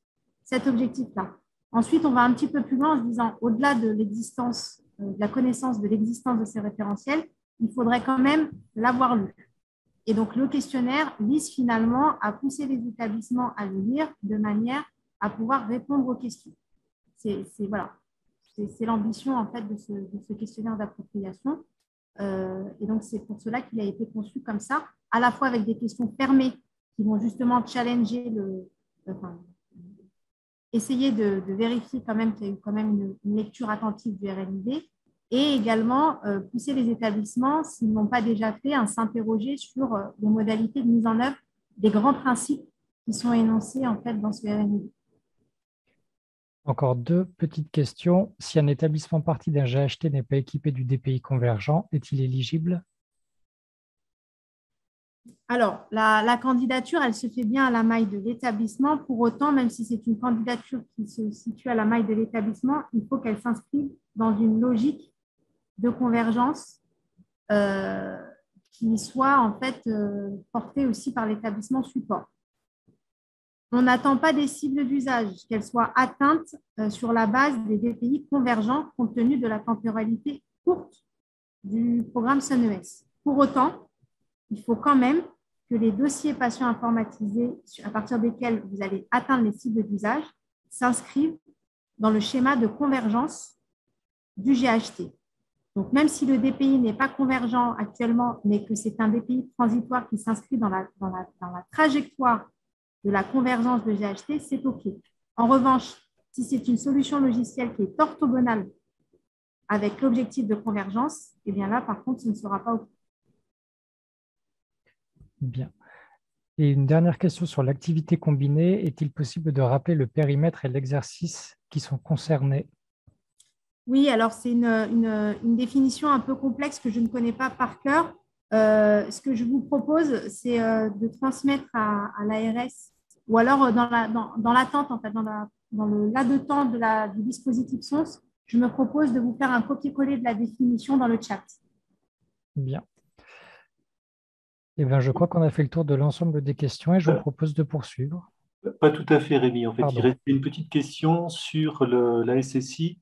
Speaker 2: cet objectif-là. Ensuite, on va un petit peu plus loin en se disant, au-delà de l'existence, de la connaissance de l'existence de ces référentiels, il faudrait quand même l'avoir lu. Et donc, le questionnaire vise finalement à pousser les établissements à le lire de manière à pouvoir répondre aux questions. C'est l'ambition en fait de ce questionnaire d'appropriation. Et donc, c'est pour cela qu'il a été conçu comme ça, à la fois avec des questions fermées qui vont justement challenger essayer de vérifier quand même qu'il y a eu quand même une lecture attentive du RNID, et également pousser les établissements, s'ils n'ont pas déjà fait, à s'interroger sur les modalités de mise en œuvre des grands principes qui sont énoncés en fait dans ce RNID.
Speaker 3: Encore deux petites questions. Si un établissement partie d'un GHT n'est pas équipé du DPI convergent, est-il éligible?
Speaker 2: Alors, la candidature, elle se fait bien à la maille de l'établissement. Pour autant, même si c'est une candidature qui se situe à la maille de l'établissement, il faut qu'elle s'inscrive dans une logique de convergence qui soit en fait portée aussi par l'établissement support. On n'attend pas des cibles d'usage, qu'elles soient atteintes sur la base des DPI convergents compte tenu de la temporalité courte du programme SUNES. Pour autant, il faut quand même que les dossiers patients informatisés à partir desquels vous allez atteindre les cibles d'usage s'inscrivent dans le schéma de convergence du GHT. Donc, même si le DPI n'est pas convergent actuellement, mais que c'est un DPI transitoire qui s'inscrit dans la trajectoire de la convergence de GHT, c'est OK. En revanche, si c'est une solution logicielle qui est orthogonale avec l'objectif de convergence, eh bien là, par contre, ce ne sera pas OK.
Speaker 3: Bien. Et une dernière question sur l'activité combinée. Est-il possible de rappeler le périmètre et l'exercice qui sont concernés?
Speaker 2: Oui, alors c'est une définition un peu complexe que je ne connais pas par cœur. Ce que je vous propose, c'est de transmettre à l'ARS ou alors dans l'attente, en fait, dans le laps de temps du dispositif SONS, je me propose de vous faire un copier-coller de la définition dans le chat.
Speaker 3: Bien. Eh bien, je crois qu'on a fait le tour de l'ensemble des questions et je vous propose de poursuivre.
Speaker 4: Pas tout à fait, Rémi. En fait,
Speaker 3: Pardon.
Speaker 4: il reste une petite question sur la SSI.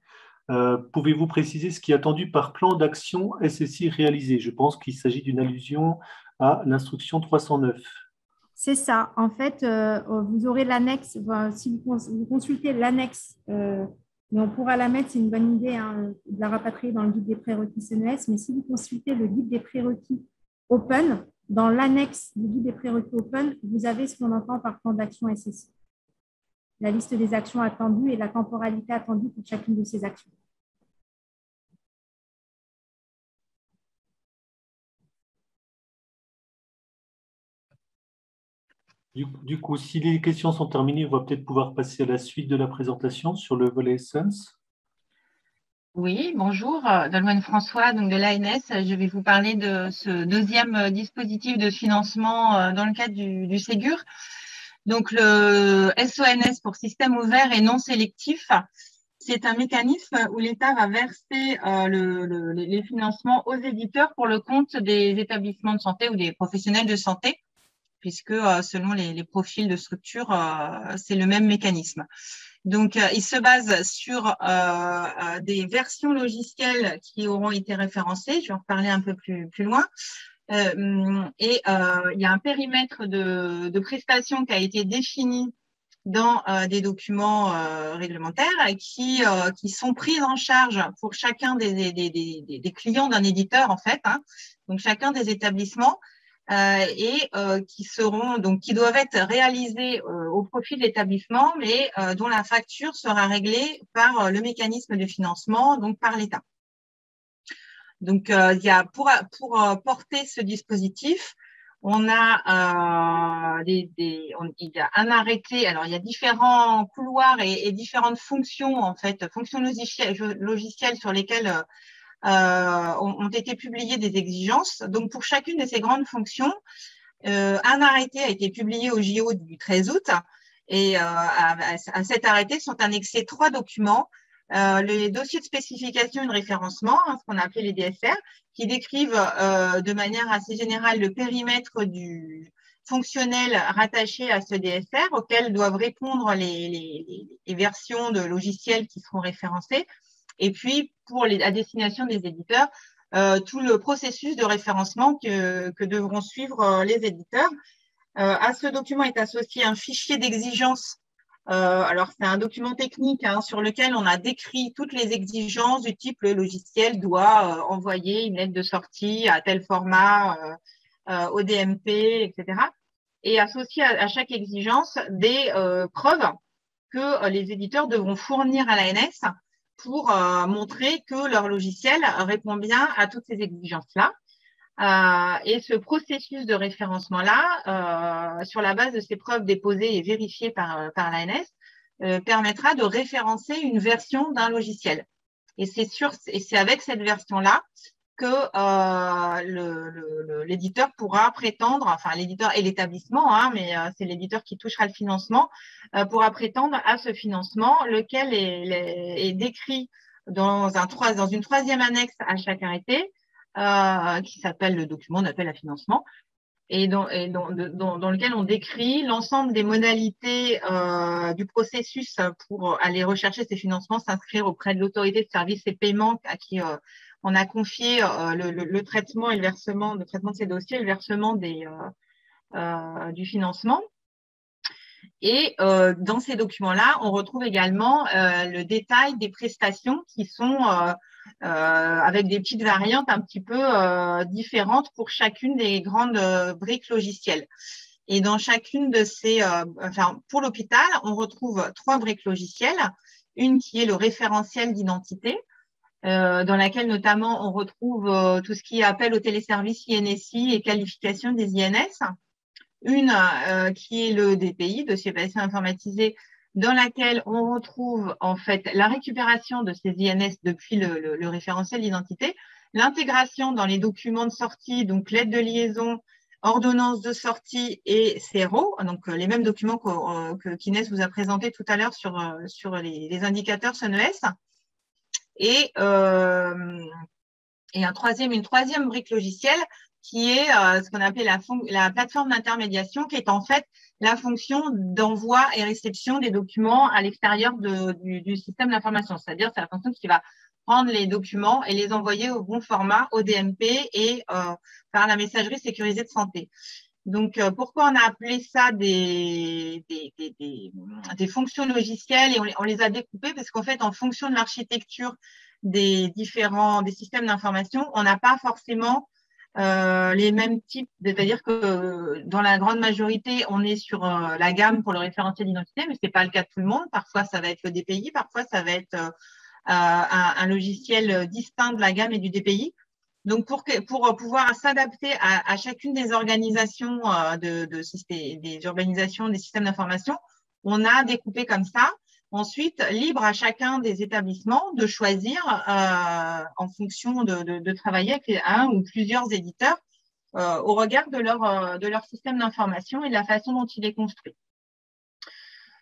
Speaker 4: Pouvez-vous préciser ce qui est attendu par plan d'action SSI réalisé? Je pense qu'il s'agit d'une allusion à l'instruction 309.
Speaker 2: C'est ça. En fait, vous aurez l'annexe. Si vous consultez l'annexe, mais on pourra la mettre, c'est une bonne idée, hein, de la rapatrier dans le guide des prérequis CNES. Mais si vous consultez le guide des prérequis Open, dans l'annexe du guide des prérequis Open, vous avez ce qu'on entend par plan d'action SSI. La liste des actions attendues et la temporalité attendue pour chacune de ces actions.
Speaker 4: Du coup, si les questions sont terminées, on va peut-être pouvoir passer à la suite de la présentation sur le volet Essence.
Speaker 5: Oui, bonjour, Dolmen François, donc de l'ANS. Je vais vous parler de ce deuxième dispositif de financement dans le cadre du Ségur. Donc, le SONS pour système ouvert et non sélectif, c'est un mécanisme où l'État va verser les financements aux éditeurs pour le compte des établissements de santé ou des professionnels de santé, puisque selon les profils de structure, c'est le même mécanisme. Donc, il se base sur des versions logicielles qui auront été référencées. Je vais en reparler un peu plus loin. Il y a un périmètre de prestations qui a été défini dans des documents réglementaires qui sont pris en charge pour chacun des clients d'un éditeur, en fait, hein, donc chacun des établissements. Qui doivent être réalisés au profit de l'établissement, mais dont la facture sera réglée par le mécanisme de financement, donc par l'État. Donc, il y a pour porter ce dispositif, on a il y a un arrêté. Alors, il y a différents couloirs et différentes fonctions, en fait, fonctions logicielles sur lesquelles ont été publiées des exigences. Donc, pour chacune de ces grandes fonctions, un arrêté a été publié au JO du 13 août et à cet arrêté sont annexés 3 documents. Les dossiers de spécification et de référencement, hein, ce qu'on a appelé les DSR, qui décrivent de manière assez générale le périmètre du fonctionnel rattaché à ce DSR, auquel doivent répondre les versions de logiciels qui seront référencées. Et puis, à destination des éditeurs, tout le processus de référencement que devront suivre les éditeurs. À ce document est associé un fichier d'exigences. Alors, c'est un document technique, hein, sur lequel on a décrit toutes les exigences du type le logiciel doit envoyer une lettre de sortie à tel format, ODMP, etc. Et associé à chaque exigence des preuves que les éditeurs devront fournir à l'ANS pour montrer que leur logiciel répond bien à toutes ces exigences-là. Et ce processus de référencement-là, sur la base de ces preuves déposées et vérifiées par l'ANS, permettra de référencer une version d'un logiciel. Et c'est avec cette version-là que l'éditeur pourra prétendre, enfin l'éditeur et l'établissement, hein, mais c'est l'éditeur qui touchera le financement, pourra prétendre à ce financement, lequel est décrit dans une troisième annexe à chaque arrêté, qui s'appelle le document d'appel à financement, et dans lequel on décrit l'ensemble des modalités du processus pour aller rechercher ces financements, s'inscrire auprès de l'autorité de services et paiements à qui on a confié le traitement et le traitement de ces dossiers, le versement du financement. Et dans ces documents-là, on retrouve également le détail des prestations qui sont avec des petites variantes un petit peu différentes pour chacune des grandes briques logicielles. Et dans chacune de ces, pour l'hôpital, on retrouve 3 briques logicielles. Une qui est le référentiel d'identité, dans laquelle notamment on retrouve tout ce qui est appel au téléservice INSI et qualification des INS. Une qui est le DPI, dossier patient informatisé, dans laquelle on retrouve en fait la récupération de ces INS depuis le référentiel d'identité, l'intégration dans les documents de sortie, donc l'aide de liaison, ordonnance de sortie et CRO, donc les mêmes documents qu'Inès vous a présenté tout à l'heure sur les indicateurs SONES. Et une troisième brique logicielle qui est ce qu'on appelle la plateforme d'intermédiation, qui est en fait la fonction d'envoi et réception des documents à l'extérieur du système d'information. C'est-à-dire, c'est la fonction qui va prendre les documents et les envoyer au bon format, au DMP et par la messagerie sécurisée de santé. Donc, pourquoi on a appelé ça des fonctions logicielles et on les a découpées? Parce qu'en fait, en fonction de l'architecture des systèmes d'information, on n'a pas forcément les mêmes types, c'est-à-dire que dans la grande majorité, on est sur la gamme pour le référentiel d'identité, mais ce n'est pas le cas de tout le monde. Parfois, ça va être le DPI, parfois, ça va être un logiciel distinct de la gamme et du DPI. Donc, pour pouvoir s'adapter à chacune des organisations des urbanisations, des systèmes d'information, on a découpé comme ça. Ensuite, libre à chacun des établissements de choisir en fonction de travailler avec un ou plusieurs éditeurs au regard de leur système d'information et de la façon dont il est construit.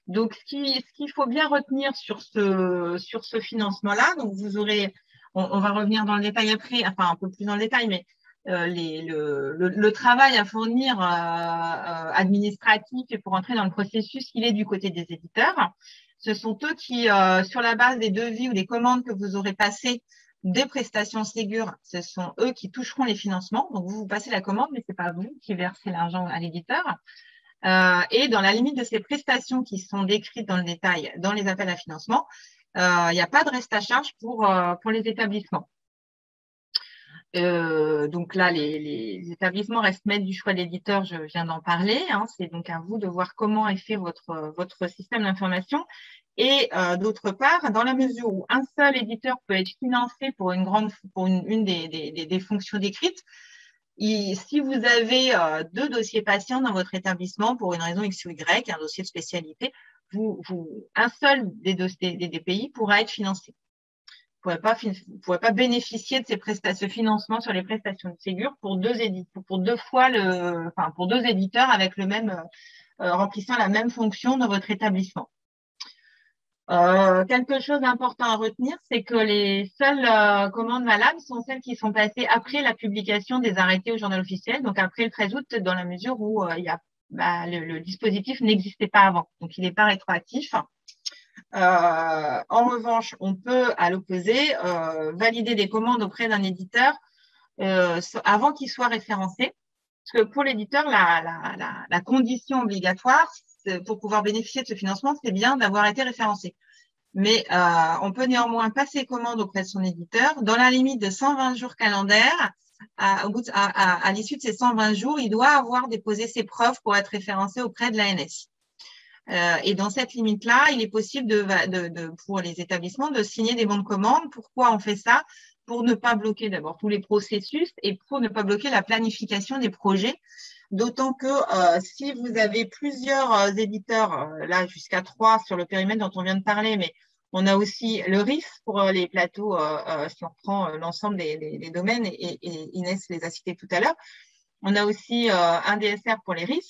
Speaker 5: Donc, ce qu'il faut bien retenir sur ce financement-là, donc vous aurez, on va revenir dans le détail après, enfin un peu plus dans le détail, mais le travail à fournir administratif et pour entrer dans le processus, il est du côté des éditeurs. Ce sont eux qui, sur la base des devis ou des commandes que vous aurez passées des prestations Ségur, ce sont eux qui toucheront les financements. Donc, vous passez la commande, mais ce n'est pas vous qui versez l'argent à l'éditeur. Et dans la limite de ces prestations qui sont décrites dans le détail dans les appels à financement, il n'y a pas de reste à charge pour les établissements. Donc là, les établissements restent maîtres du choix de l'éditeur, je viens d'en parler. Hein, c'est donc à vous de voir comment est fait votre système d'information. Et d'autre part, dans la mesure où un seul éditeur peut être financé pour une des fonctions décrites, si vous avez 2 dossiers patients dans votre établissement pour une raison X ou Y, un dossier de spécialité, un seul des DPI pourra être financé. Vous ne pourrez pas bénéficier de ce financement sur les prestations de Ségur pour deux éditeurs avec le même remplissant la même fonction dans votre établissement. Quelque chose d'important à retenir, c'est que les seules commandes valables sont celles qui sont passées après la publication des arrêtés au journal officiel, donc après le 13 août, dans la mesure où le dispositif n'existait pas avant, donc il n'est pas rétroactif. En revanche, on peut, à l'opposé, valider des commandes auprès d'un éditeur avant qu'il soit référencé, parce que pour l'éditeur, la condition obligatoire pour pouvoir bénéficier de ce financement, c'est bien d'avoir été référencé. Mais on peut néanmoins passer commande auprès de son éditeur dans la limite de 120 jours calendaires. À l'issue de ces 120 jours, il doit avoir déposé ses preuves pour être référencé auprès de l'ANS. Et dans cette limite-là, il est possible pour les établissements de signer des bons de commande. Pourquoi on fait ça? Pour ne pas bloquer d'abord tous les processus et pour ne pas bloquer la planification des projets. D'autant que si vous avez plusieurs éditeurs, là jusqu'à 3 sur le périmètre dont on vient de parler, mais on a aussi le RIF pour les plateaux, si on reprend l'ensemble des domaines, et Inès les a cités tout à l'heure. On a aussi un DSR pour les RIF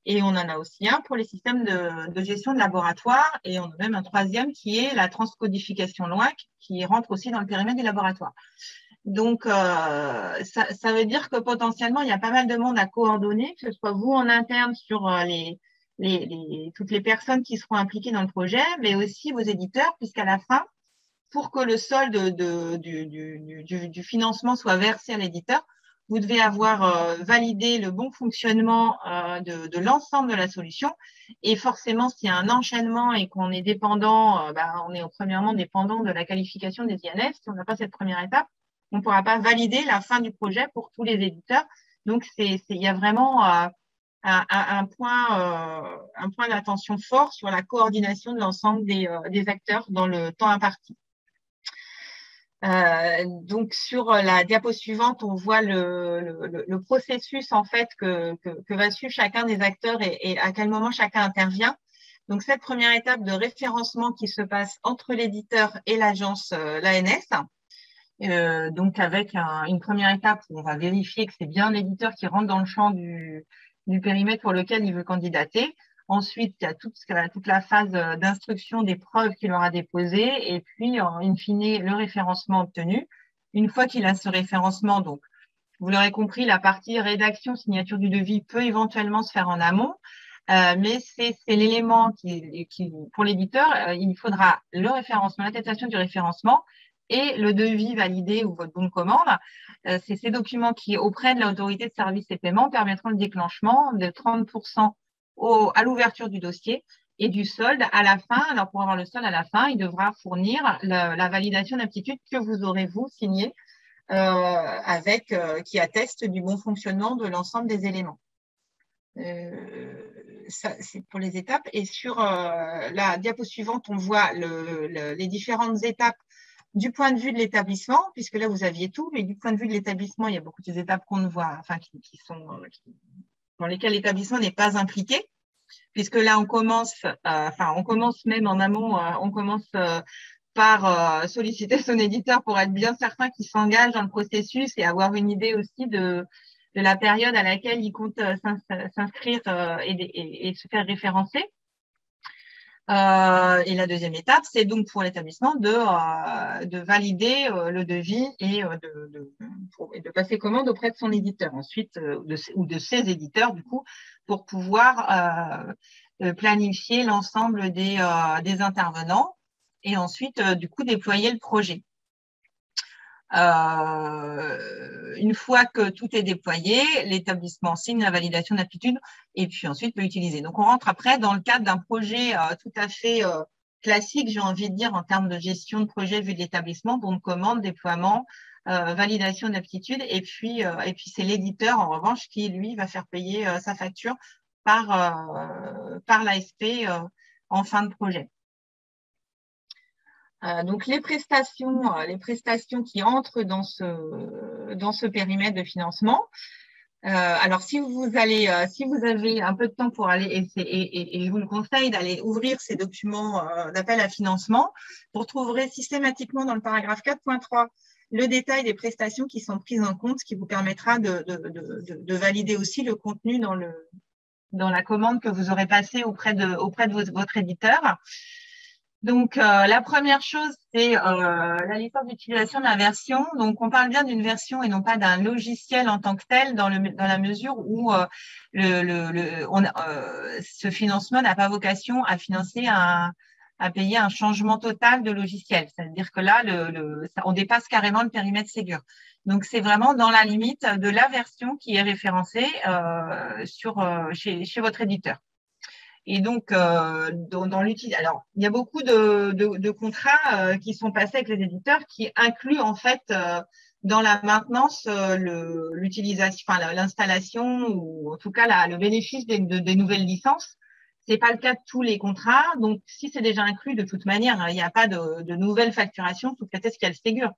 Speaker 5: et on en a aussi un pour les systèmes de gestion de laboratoire et on a même un troisième qui est la transcodification LOAC qui rentre aussi dans le périmètre des laboratoires. Donc, ça veut dire que potentiellement, il y a pas mal de monde à coordonner, que ce soit vous en interne sur toutes les personnes qui seront impliquées dans le projet, mais aussi vos éditeurs, puisqu'à la fin, pour que le solde du financement soit versé à l'éditeur, vous devez avoir validé le bon fonctionnement de l'ensemble de la solution. Et forcément, s'il y a un enchaînement et qu'on est dépendant, on est premièrement dépendant de la qualification des INS. Si on n'a pas cette première étape, on ne pourra pas valider la fin du projet pour tous les éditeurs. Donc, il y a vraiment un point d'attention fort sur la coordination de l'ensemble des acteurs dans le temps imparti. Donc, sur la diapo suivante, on voit le processus en fait que va suivre chacun des acteurs et à quel moment chacun intervient. Donc, cette première étape de référencement qui se passe entre l'éditeur et l'agence l'ANS, donc avec une première étape où on va vérifier que c'est bien l'éditeur qui rentre dans le champ du périmètre pour lequel il veut candidater. Ensuite, il y a toute la phase d'instruction des preuves qu'il aura déposées et puis, in fine, le référencement obtenu. Une fois qu'il a ce référencement, donc, vous l'aurez compris, la partie rédaction, signature du devis peut éventuellement se faire en amont, mais c'est l'élément qui, pour l'éditeur, il faudra le référencement, l'attestation du référencement et le devis validé ou votre bon de commande. C'est ces documents qui, auprès de l'autorité de services et paiements, permettront le déclenchement de 30% à l'ouverture du dossier et du solde à la fin. Alors, pour avoir le solde à la fin, il devra fournir la validation d'aptitude que vous aurez, vous, signée qui atteste du bon fonctionnement de l'ensemble des éléments. Ça, c'est pour les étapes. Et sur la diapo suivante, on voit les différentes étapes du point de vue de l'établissement, puisque là, vous aviez tout, mais du point de vue de l'établissement, il y a beaucoup de étapes qu'on ne voit, enfin, dans lesquelles l'établissement n'est pas impliqué, puisque là, on commence même en amont, on commence par solliciter son éditeur pour être bien certain qu'il s'engage dans le processus et avoir une idée aussi de la période à laquelle il compte s'inscrire et se faire référencer. Et la deuxième étape, c'est donc pour l'établissement de valider le devis et de passer commande auprès de son éditeur ensuite, ou de ses éditeurs du coup, pour pouvoir planifier l'ensemble des intervenants et ensuite du coup déployer le projet. Une fois que tout est déployé, l'établissement signe la validation d'aptitude et puis ensuite peut utiliser. Donc, on rentre après dans le cadre d'un projet tout à fait classique, j'ai envie de dire, en termes de gestion de projet vu de l'établissement, bon de commande, déploiement, validation d'aptitude et puis c'est l'éditeur, en revanche, qui, lui, va faire payer sa facture par l'ASP en fin de projet. Donc, les prestations qui entrent dans ce périmètre de financement. Alors, si vous avez un peu de temps pour aller, et je vous le conseille d'aller ouvrir ces documents d'appel à financement, vous retrouverez systématiquement dans le paragraphe 4.3 le détail des prestations qui sont prises en compte, ce qui vous permettra de valider aussi le contenu dans la commande que vous aurez passée auprès de votre éditeur. Donc, la première chose, c'est la licence d'utilisation de la version. Donc, on parle bien d'une version et non pas d'un logiciel en tant que tel, dans la mesure où ce financement n'a pas vocation à financer à payer un changement total de logiciel. C'est-à-dire que là, on dépasse carrément le périmètre Ségur. Donc, c'est vraiment dans la limite de la version qui est référencée chez votre éditeur. Et donc, dans l'utilisation, alors, il y a beaucoup de contrats qui sont passés avec les éditeurs qui incluent en fait dans la maintenance l'utilisation, enfin l'installation ou en tout cas le bénéfice des nouvelles licences. C'est pas le cas de tous les contrats. Donc, si c'est déjà inclus, de toute manière, il n'y a pas de nouvelle facturation sous prétexte qu'il y a le Ségur.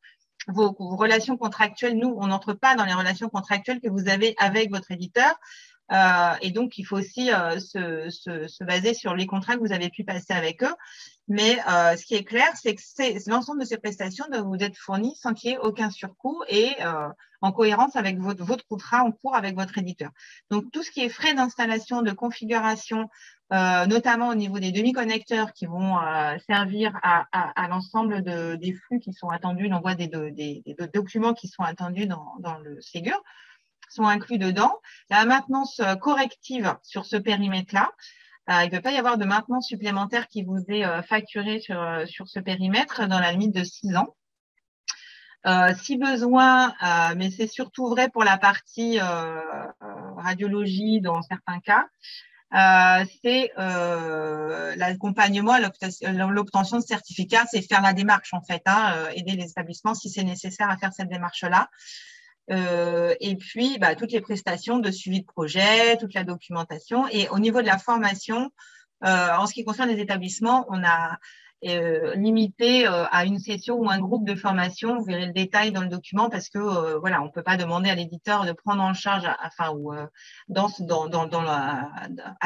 Speaker 5: Vos relations contractuelles, nous, on n'entre pas dans les relations contractuelles que vous avez avec votre éditeur. Et donc, il faut aussi se baser sur les contrats que vous avez pu passer avec eux. Mais ce qui est clair, c'est que l'ensemble de ces prestations doivent vous être fournies sans qu'il y ait aucun surcoût et en cohérence avec votre contrat en cours avec votre éditeur. Donc, tout ce qui est frais d'installation, de configuration, notamment au niveau des demi-connecteurs qui vont servir à l'ensemble des flux qui sont attendus, l'envoi des documents qui sont attendus dans le Ségur, sont inclus dedans. La maintenance corrective sur ce périmètre-là, il ne peut pas y avoir de maintenance supplémentaire qui vous est facturée sur ce périmètre dans la limite de 6 ans. Si besoin, mais c'est surtout vrai pour la partie radiologie dans certains cas, c'est l'accompagnement à l'obtention de certificats, c'est faire la démarche en fait, aider les établissements si c'est nécessaire à faire cette démarche-là. Et puis, toutes les prestations de suivi de projet, toute la documentation. Et au niveau de la formation, en ce qui concerne les établissements, limité à une session ou un groupe de formation. Vous verrez le détail dans le document parce que voilà, on ne peut pas demander à l'éditeur de prendre en charge, à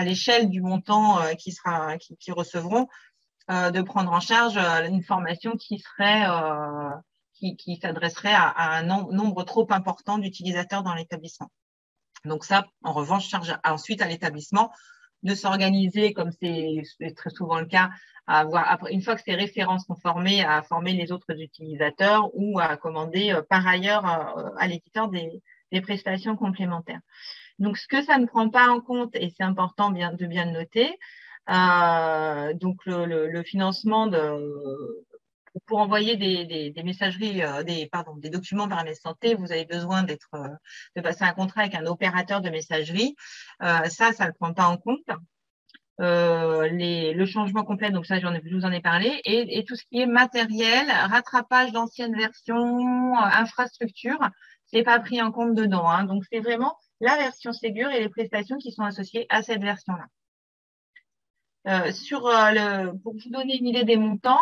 Speaker 5: l'échelle du montant qu'ils recevront, de prendre en charge une formation qui s'adresserait à un nombre trop important d'utilisateurs dans l'établissement. Donc ça, en revanche, charge ensuite à l'établissement de s'organiser, comme c'est très souvent le cas, une fois que ces références sont formées, à former les autres utilisateurs ou à commander par ailleurs à l'éditeur des prestations complémentaires. Donc, ce que ça ne prend pas en compte, et c'est important de bien le noter, donc le financement pour envoyer des messageries, des documents par MS Santé, vous avez besoin de passer un contrat avec un opérateur de messagerie. Ça ne le prend pas en compte. Le changement complet, donc ça, je vous en ai parlé, et tout ce qui est matériel, rattrapage d'anciennes versions, infrastructure, c'est pas pris en compte dedans. Hein. Donc, c'est vraiment la version Ségur et les prestations qui sont associées à cette version-là. Pour vous donner une idée des montants,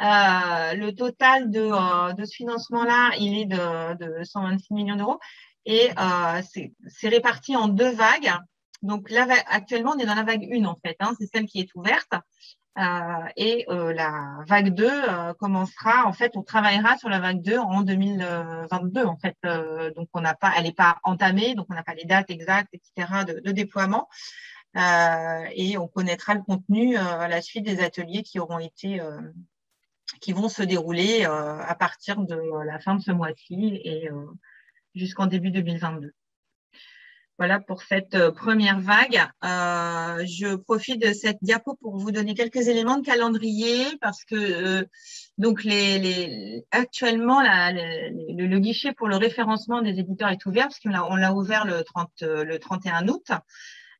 Speaker 5: le total de ce financement-là, il est de 126 millions d'euros et c'est réparti en 2 vagues. Donc là, actuellement, on est dans la vague 1 en fait, hein, c'est celle qui est ouverte. Et la vague 2 commencera, en fait, on travaillera sur la vague 2 en 2022 en fait. Donc elle n'est pas entamée, donc on n'a pas les dates exactes, etc. de déploiement. Et on connaîtra le contenu à la suite des ateliers qui vont se dérouler à partir de la fin de ce mois-ci et jusqu'en début 2022. Voilà pour cette première vague. Je profite de cette diapo pour vous donner quelques éléments de calendrier parce que donc actuellement le guichet pour le référencement des éditeurs est ouvert parce qu'on l'a ouvert le 31 août.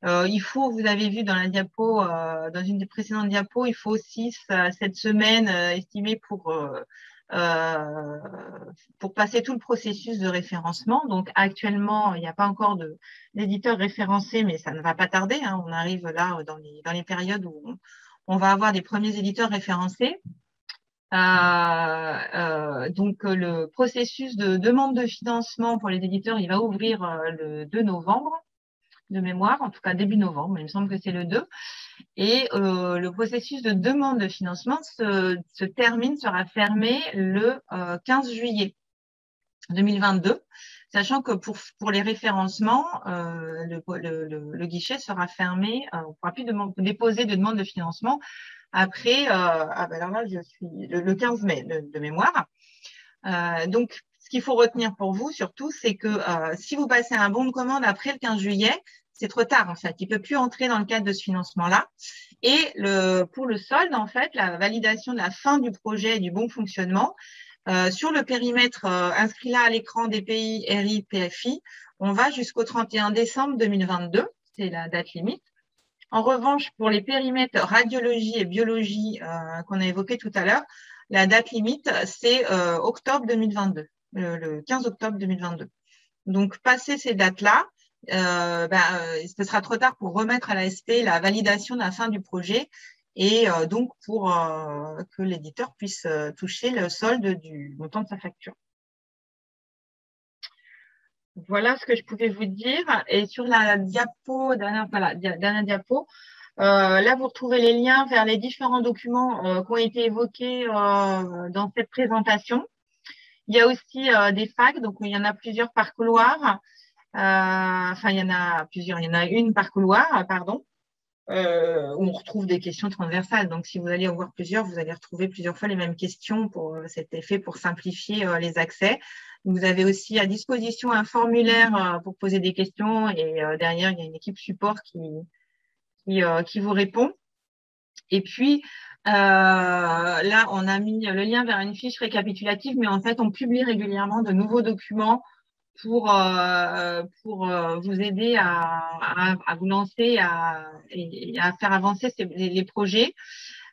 Speaker 5: Vous avez vu dans la diapo, dans une des précédentes diapos, il faut aussi cette semaine estimée pour passer tout le processus de référencement. Donc actuellement, il n'y a pas encore d'éditeurs référencés, mais ça ne va pas tarder. Hein. On arrive là dans les périodes où on va avoir des premiers éditeurs référencés. Donc le processus de demande de financement pour les éditeurs, il va ouvrir le 2 novembre. De mémoire, en tout cas début novembre, il me semble que c'est le 2. Et le processus de demande de financement sera fermé le 15 juillet 2022, sachant que pour les référencements, le guichet sera fermé, on ne pourra plus déposer de demande de financement après, alors là, je suis le 15 mai de mémoire. Donc, ce qu'il faut retenir pour vous, surtout, c'est que si vous passez un bon de commande après le 15 juillet, c'est trop tard, en fait. Il ne peut plus entrer dans le cadre de ce financement-là. Et pour le solde, en fait, la validation de la fin du projet et du bon fonctionnement, sur le périmètre inscrit là à l'écran des pays RI, PFI, on va jusqu'au 31 décembre 2022. C'est la date limite. En revanche, pour les périmètres radiologie et biologie qu'on a évoqués tout à l'heure, la date limite, c'est octobre 2022, le 15 octobre 2022. Donc, passé ces dates-là, ce sera trop tard pour remettre à l'ASP la validation de la fin du projet et donc pour que l'éditeur puisse toucher le solde du montant de sa facture. Voilà ce que je pouvais vous dire. Et sur la diapo, dernière diapo, là, vous retrouvez les liens vers les différents documents qui ont été évoqués dans cette présentation. Il y a aussi des facs, donc il y en a plusieurs par couloir. Il y en a plusieurs, il y en a une par couloir, pardon, où on retrouve des questions transversales. Donc, si vous allez en voir plusieurs, vous allez retrouver plusieurs fois les mêmes questions pour cet effet, pour simplifier les accès. Vous avez aussi à disposition un formulaire pour poser des questions et derrière, il y a une équipe support qui vous répond. Et puis, là, on a mis le lien vers une fiche récapitulative, mais en fait, on publie régulièrement de nouveaux documents pour vous aider à vous lancer et à faire avancer les projets.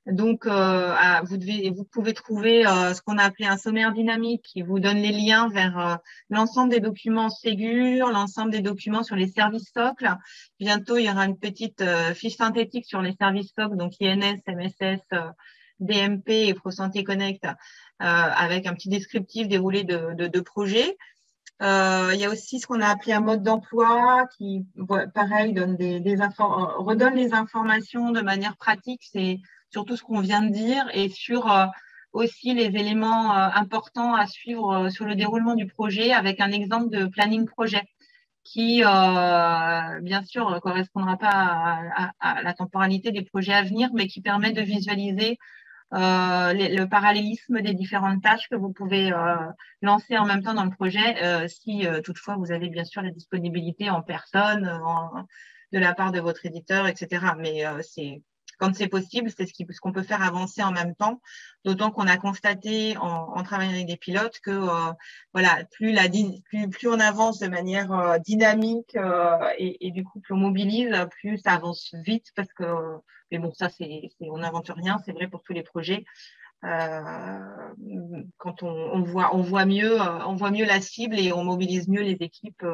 Speaker 5: Donc, vous pouvez trouver ce qu'on a appelé un sommaire dynamique qui vous donne les liens vers l'ensemble des documents Ségur, l'ensemble des documents sur les services socles. Bientôt, il y aura une petite fiche synthétique sur les services socles, donc INS, MSS DMP et ProSanté Connect avec un petit descriptif déroulé de projet. Il y a aussi ce qu'on a appelé un mode d'emploi qui, pareil, redonne les informations de manière pratique. C'est surtout ce qu'on vient de dire et sur aussi les éléments importants à suivre sur le déroulement du projet avec un exemple de planning projet qui, bien sûr, ne correspondra pas à la temporalité des projets à venir, mais qui permet de visualiser le parallélisme des différentes tâches que vous pouvez lancer en même temps dans le projet, si toutefois vous avez bien sûr la disponibilité en personne, de la part de votre éditeur, etc. Mais quand c'est possible, c'est ce qu'on peut faire avancer en même temps, d'autant qu'on a constaté en travaillant avec des pilotes que voilà, plus on avance de manière dynamique et du coup plus on mobilise, plus ça avance vite parce que mais bon, ça on n'invente rien, c'est vrai pour tous les projets. Quand on voit mieux la cible et on mobilise mieux les équipes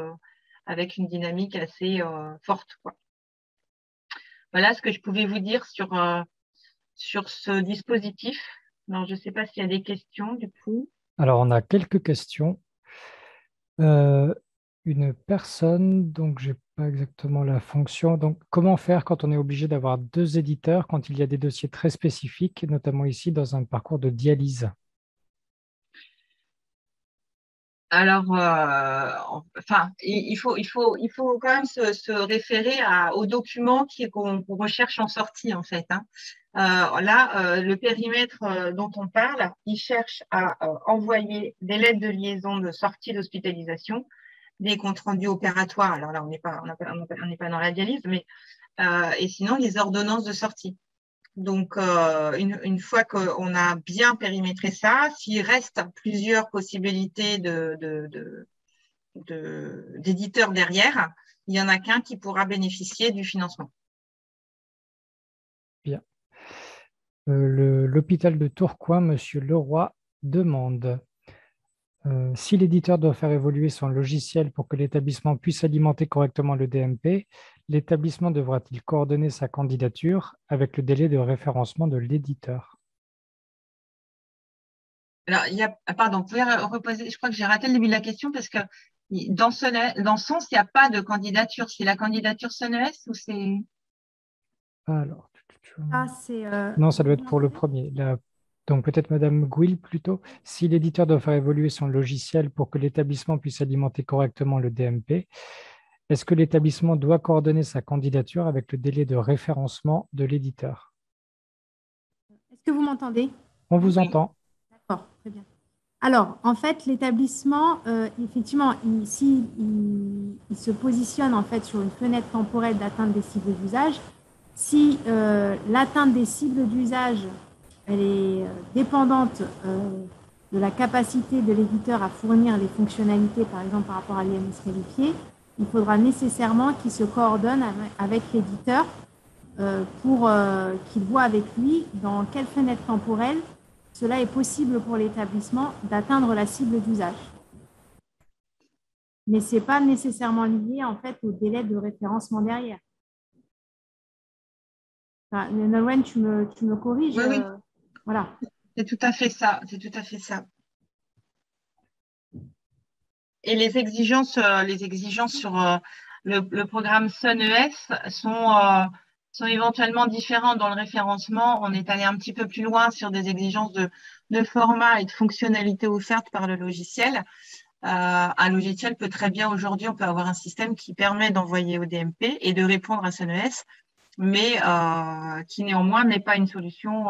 Speaker 5: avec une dynamique assez forte, quoi. Voilà ce que je pouvais vous dire sur ce dispositif. Alors, je ne sais pas s'il y a des questions du coup.
Speaker 3: Alors, on a quelques questions. Une personne, donc je n'ai pas exactement la fonction. Donc, comment faire quand on est obligé d'avoir deux éditeurs, quand il y a des dossiers très spécifiques, notamment ici dans un parcours de dialyse?
Speaker 5: Alors, enfin, il faut quand même se référer aux documents qu'on recherche en sortie, en fait, hein. Là, le périmètre dont on parle, il cherche à envoyer des lettres de liaison de sortie d'hospitalisation, des comptes rendus opératoires. Alors là, on n'est pas dans la dialyse, mais et sinon les ordonnances de sortie. Donc, une fois qu'on a bien périmétré ça, s'il reste plusieurs possibilités d'éditeurs derrière, il n'y en a qu'un qui pourra bénéficier du financement.
Speaker 3: Bien. L'hôpital de Tourcoing, Monsieur Leroy, demande si l'éditeur doit faire évoluer son logiciel pour que l'établissement puisse alimenter correctement le DMP, l'établissement devra-t-il coordonner sa candidature avec le délai de référencement de l'éditeur?
Speaker 5: Alors, pardon, vous pouvez reposer, je crois que j'ai raté le début de la question parce que dans ce sens, il n'y a pas de candidature. C'est la candidature SONES ou c'est…
Speaker 3: Alors,
Speaker 2: c'est…
Speaker 3: non, ça doit être pour le premier. Donc peut-être Madame Gouil plutôt. Si l'éditeur doit faire évoluer son logiciel pour que l'établissement puisse alimenter correctement le DMP, est-ce que l'établissement doit coordonner sa candidature avec le délai de référencement de l'éditeur?
Speaker 2: Est-ce que vous m'entendez?
Speaker 3: On vous entend.
Speaker 2: D'accord, très bien. Alors, en fait, l'établissement, effectivement, s'il se positionne en fait sur une fenêtre temporelle d'atteinte des cibles d'usage, si l'atteinte des cibles d'usage elle est dépendante de la capacité de l'éditeur à fournir les fonctionnalités, par exemple par rapport à l'IMS qualifié, il faudra nécessairement qu'il se coordonne avec l'éditeur pour qu'il voit avec lui dans quelle fenêtre temporelle cela est possible pour l'établissement d'atteindre la cible d'usage. Mais ce n'est pas nécessairement lié en fait au délai de référencement derrière. Enfin, Nolwenn, tu me corriges.
Speaker 5: Oui, oui.
Speaker 2: Voilà.
Speaker 5: C'est tout à fait ça. C'est tout à fait ça. Et les exigences sur le programme SONES sont éventuellement différentes dans le référencement. On est allé un petit peu plus loin sur des exigences de format et de fonctionnalités offertes par le logiciel. Un logiciel peut très bien aujourd'hui, on peut avoir un système qui permet d'envoyer au DMP et de répondre à SONES, mais qui néanmoins n'est pas une solution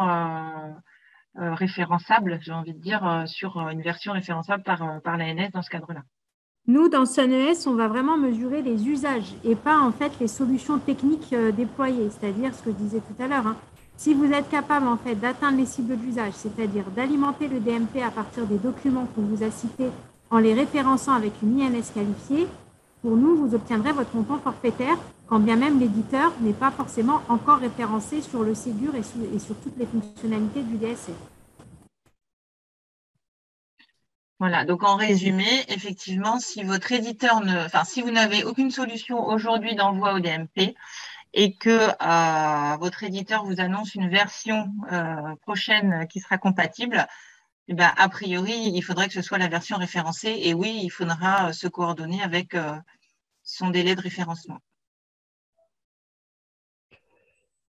Speaker 5: référençable, j'ai envie de dire, sur une version référençable par l'ANS dans ce cadre-là.
Speaker 2: Nous, dans SONES, on va vraiment mesurer les usages et pas en fait les solutions techniques déployées, c'est-à-dire ce que je disais tout à l'heure. Hein. Si vous êtes capable en fait d'atteindre les cibles d'usage, c'est-à-dire d'alimenter le DMP à partir des documents qu'on vous a cités en les référençant avec une INS qualifiée, pour nous, vous obtiendrez votre montant forfaitaire, quand bien même l'éditeur n'est pas forcément encore référencé sur le Ségur et sur toutes les fonctionnalités du DSC.
Speaker 5: Voilà, donc en résumé, effectivement, si votre éditeur si vous n'avez aucune solution aujourd'hui d'envoi au DMP et que votre éditeur vous annonce une version prochaine qui sera compatible, eh ben, a priori, il faudrait que ce soit la version référencée. Et oui, il faudra se coordonner avec son délai de référencement.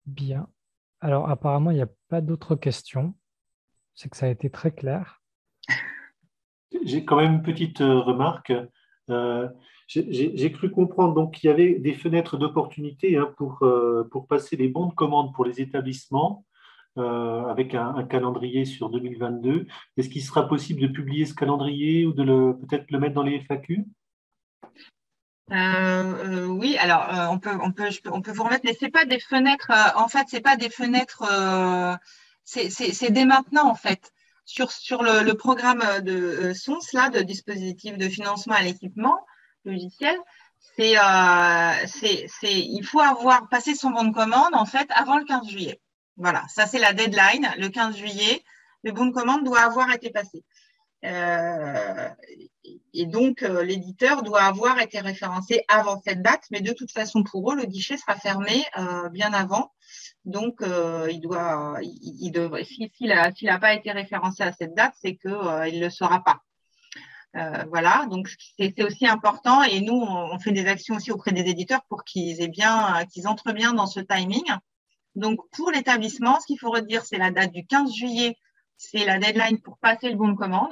Speaker 3: Bien. Alors, apparemment, il n'y a pas d'autres questions. C'est que ça a été très clair.
Speaker 4: J'ai quand même une petite remarque. Euh, j'ai cru comprendre donc qu'il y avait des fenêtres d'opportunité hein, pour passer les bons de commande pour les établissements avec un calendrier sur 2022. Est-ce qu'il sera possible de publier ce calendrier ou de peut-être le mettre dans les FAQ?
Speaker 5: Oui, alors on peut vous remettre, mais c'est pas des fenêtres. En fait, c'est pas des fenêtres. C'est dès maintenant en fait sur le programme de SONS là, de dispositif de financement à l'équipement logiciel. Il faut avoir passé son bon de commande en fait avant le 15 juillet. Voilà, ça c'est la deadline. Le 15 juillet, le bon de commande doit avoir été passé. Et donc, l'éditeur doit avoir été référencé avant cette date, mais de toute façon, pour eux, le guichet sera fermé bien avant. Donc, s'il n'a pas été référencé à cette date, c'est qu'il ne le sera pas. Voilà, donc c'est aussi important. Et nous, on fait des actions aussi auprès des éditeurs pour qu'ils entrent bien dans ce timing. Donc, pour l'établissement, ce qu'il faut redire, c'est la date du 15 juillet, c'est la deadline pour passer le bon de commande.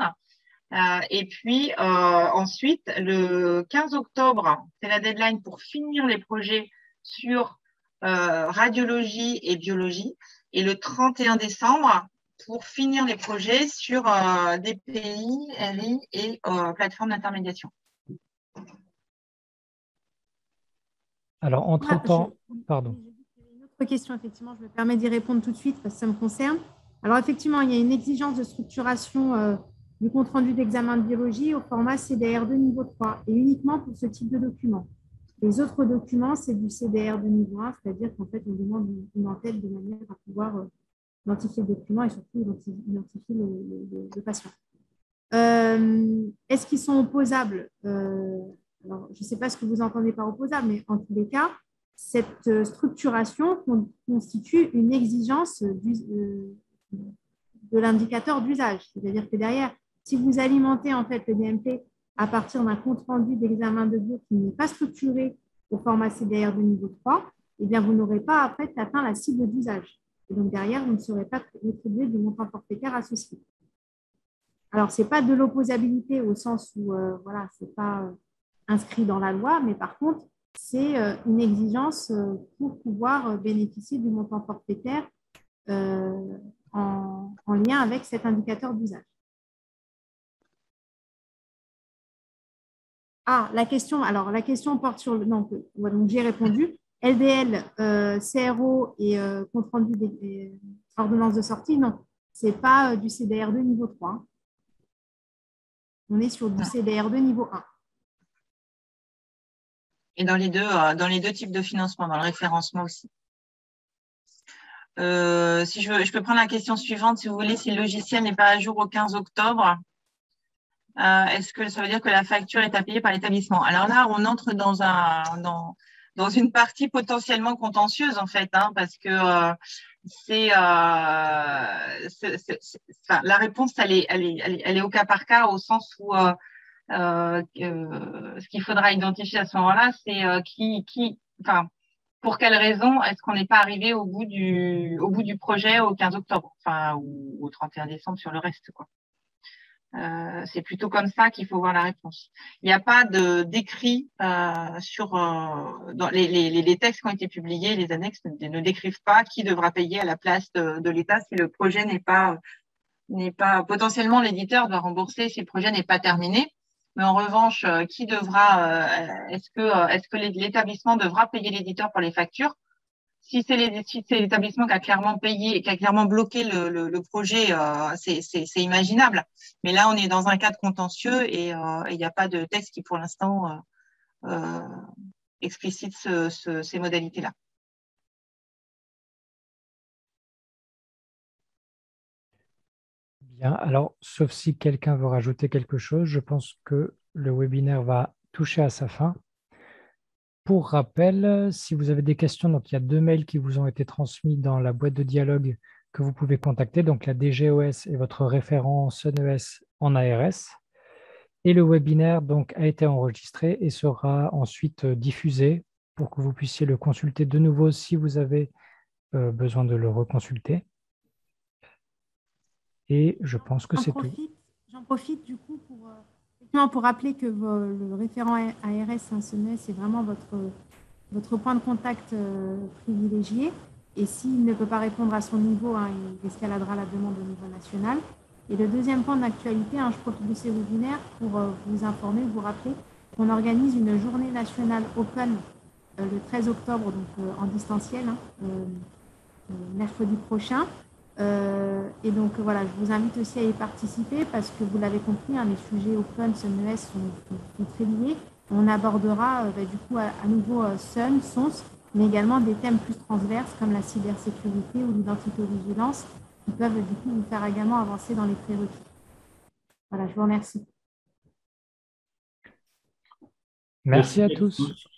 Speaker 5: Et puis ensuite, le 15 octobre, c'est la deadline pour finir les projets sur radiologie et biologie. Et le 31 décembre, pour finir les projets sur DPI, RI et plateforme d'intermédiation.
Speaker 3: Alors, entre-temps, pardon.
Speaker 2: Une autre question, effectivement, je me permets d'y répondre tout de suite parce que ça me concerne. Alors, effectivement, il y a une exigence de structuration du compte-rendu d'examen de biologie au format CDR de niveau 3 et uniquement pour ce type de document. Les autres documents, c'est du CDR de niveau 1, c'est-à-dire qu'en fait, on demande une en-tête de manière à pouvoir identifier le document et surtout identifier le patient. Est-ce qu'ils sont opposables? Alors, je ne sais pas ce que vous entendez par opposable, mais en tous les cas, cette structuration constitue une exigence de l'indicateur d'usage. C'est-à-dire que derrière, si vous alimentez en fait le DMP à partir d'un compte-rendu d'examen de bio qui n'est pas structuré au format CDR de niveau 3, eh bien, vous n'aurez pas après atteint la cible d'usage. Et donc, derrière, vous ne serez pas rétribué du montant forfaitaire associé. Alors, ce n'est pas de l'opposabilité au sens où voilà, ce n'est pas inscrit dans la loi, mais par contre, c'est une exigence pour pouvoir bénéficier du montant forfaitaire en lien avec cet indicateur d'usage. Ah, la question porte sur le. Non, donc j'ai répondu. LDL, CRO et compte rendu des ordonnances de sortie, non, ce n'est pas du CDR de niveau 3. On est sur du CDR de niveau 1.
Speaker 5: Et dans les deux types de financement, dans le référencement aussi. Si je peux prendre la question suivante, si vous voulez, si le logiciel n'est pas à jour au 15 octobre, est-ce que ça veut dire que la facture est à payer par l'établissement? Alors là, on entre dans une partie potentiellement contentieuse, en fait, hein, parce que la réponse, elle est au cas par cas, au sens où ce qu'il faudra identifier à ce moment-là, c'est pour quelle raison est-ce qu'on n'est pas arrivé au bout du projet au 15 octobre, ou au 31 décembre sur le reste, quoi. C'est plutôt comme ça qu'il faut voir la réponse. Il n'y a pas d'écrit dans les textes qui ont été publiés, les annexes ne décrivent pas qui devra payer à la place de l'État si le projet n'est pas potentiellement l'éditeur doit rembourser si le projet n'est pas terminé. Mais en revanche, qui devra est-ce que l'établissement devra payer l'éditeur pour les factures? Si c'est l'établissement qui a clairement payé et qui a clairement bloqué le projet, c'est imaginable. Mais là, on est dans un cadre contentieux et il n'y a pas de texte qui, pour l'instant, explicite ces modalités-là.
Speaker 3: Bien, alors, sauf si quelqu'un veut rajouter quelque chose, je pense que le webinaire va toucher à sa fin. pour rappel, si vous avez des questions, donc il y a 2 mails qui vous ont été transmis dans la boîte de dialogue que vous pouvez contacter, donc la DGOS et votre référent SUNES en ARS. Et le webinaire donc, a été enregistré et sera ensuite diffusé pour que vous puissiez le consulter de nouveau si vous avez besoin de le reconsulter. Et je pense que c'est tout.
Speaker 2: J'en profite du coup pour rappeler que le référent ARS SUNES est vraiment votre point de contact privilégié. Et s'il ne peut pas répondre à son niveau, il escaladera la demande au niveau national. Et le deuxième point d'actualité, je profite de ces webinaires pour vous informer, vous rappeler qu'on organise une journée nationale open le 13 octobre, donc en distanciel, mercredi prochain. Et donc voilà, je vous invite aussi à y participer parce que vous l'avez compris, les sujets open, SUNES sont très liés. On abordera du coup à nouveau SUN, SONS, mais également des thèmes plus transverses comme la cybersécurité ou l'identité-vigilance qui peuvent du coup vous faire également avancer dans les prérequis. Voilà, je vous remercie.
Speaker 3: Merci à tous.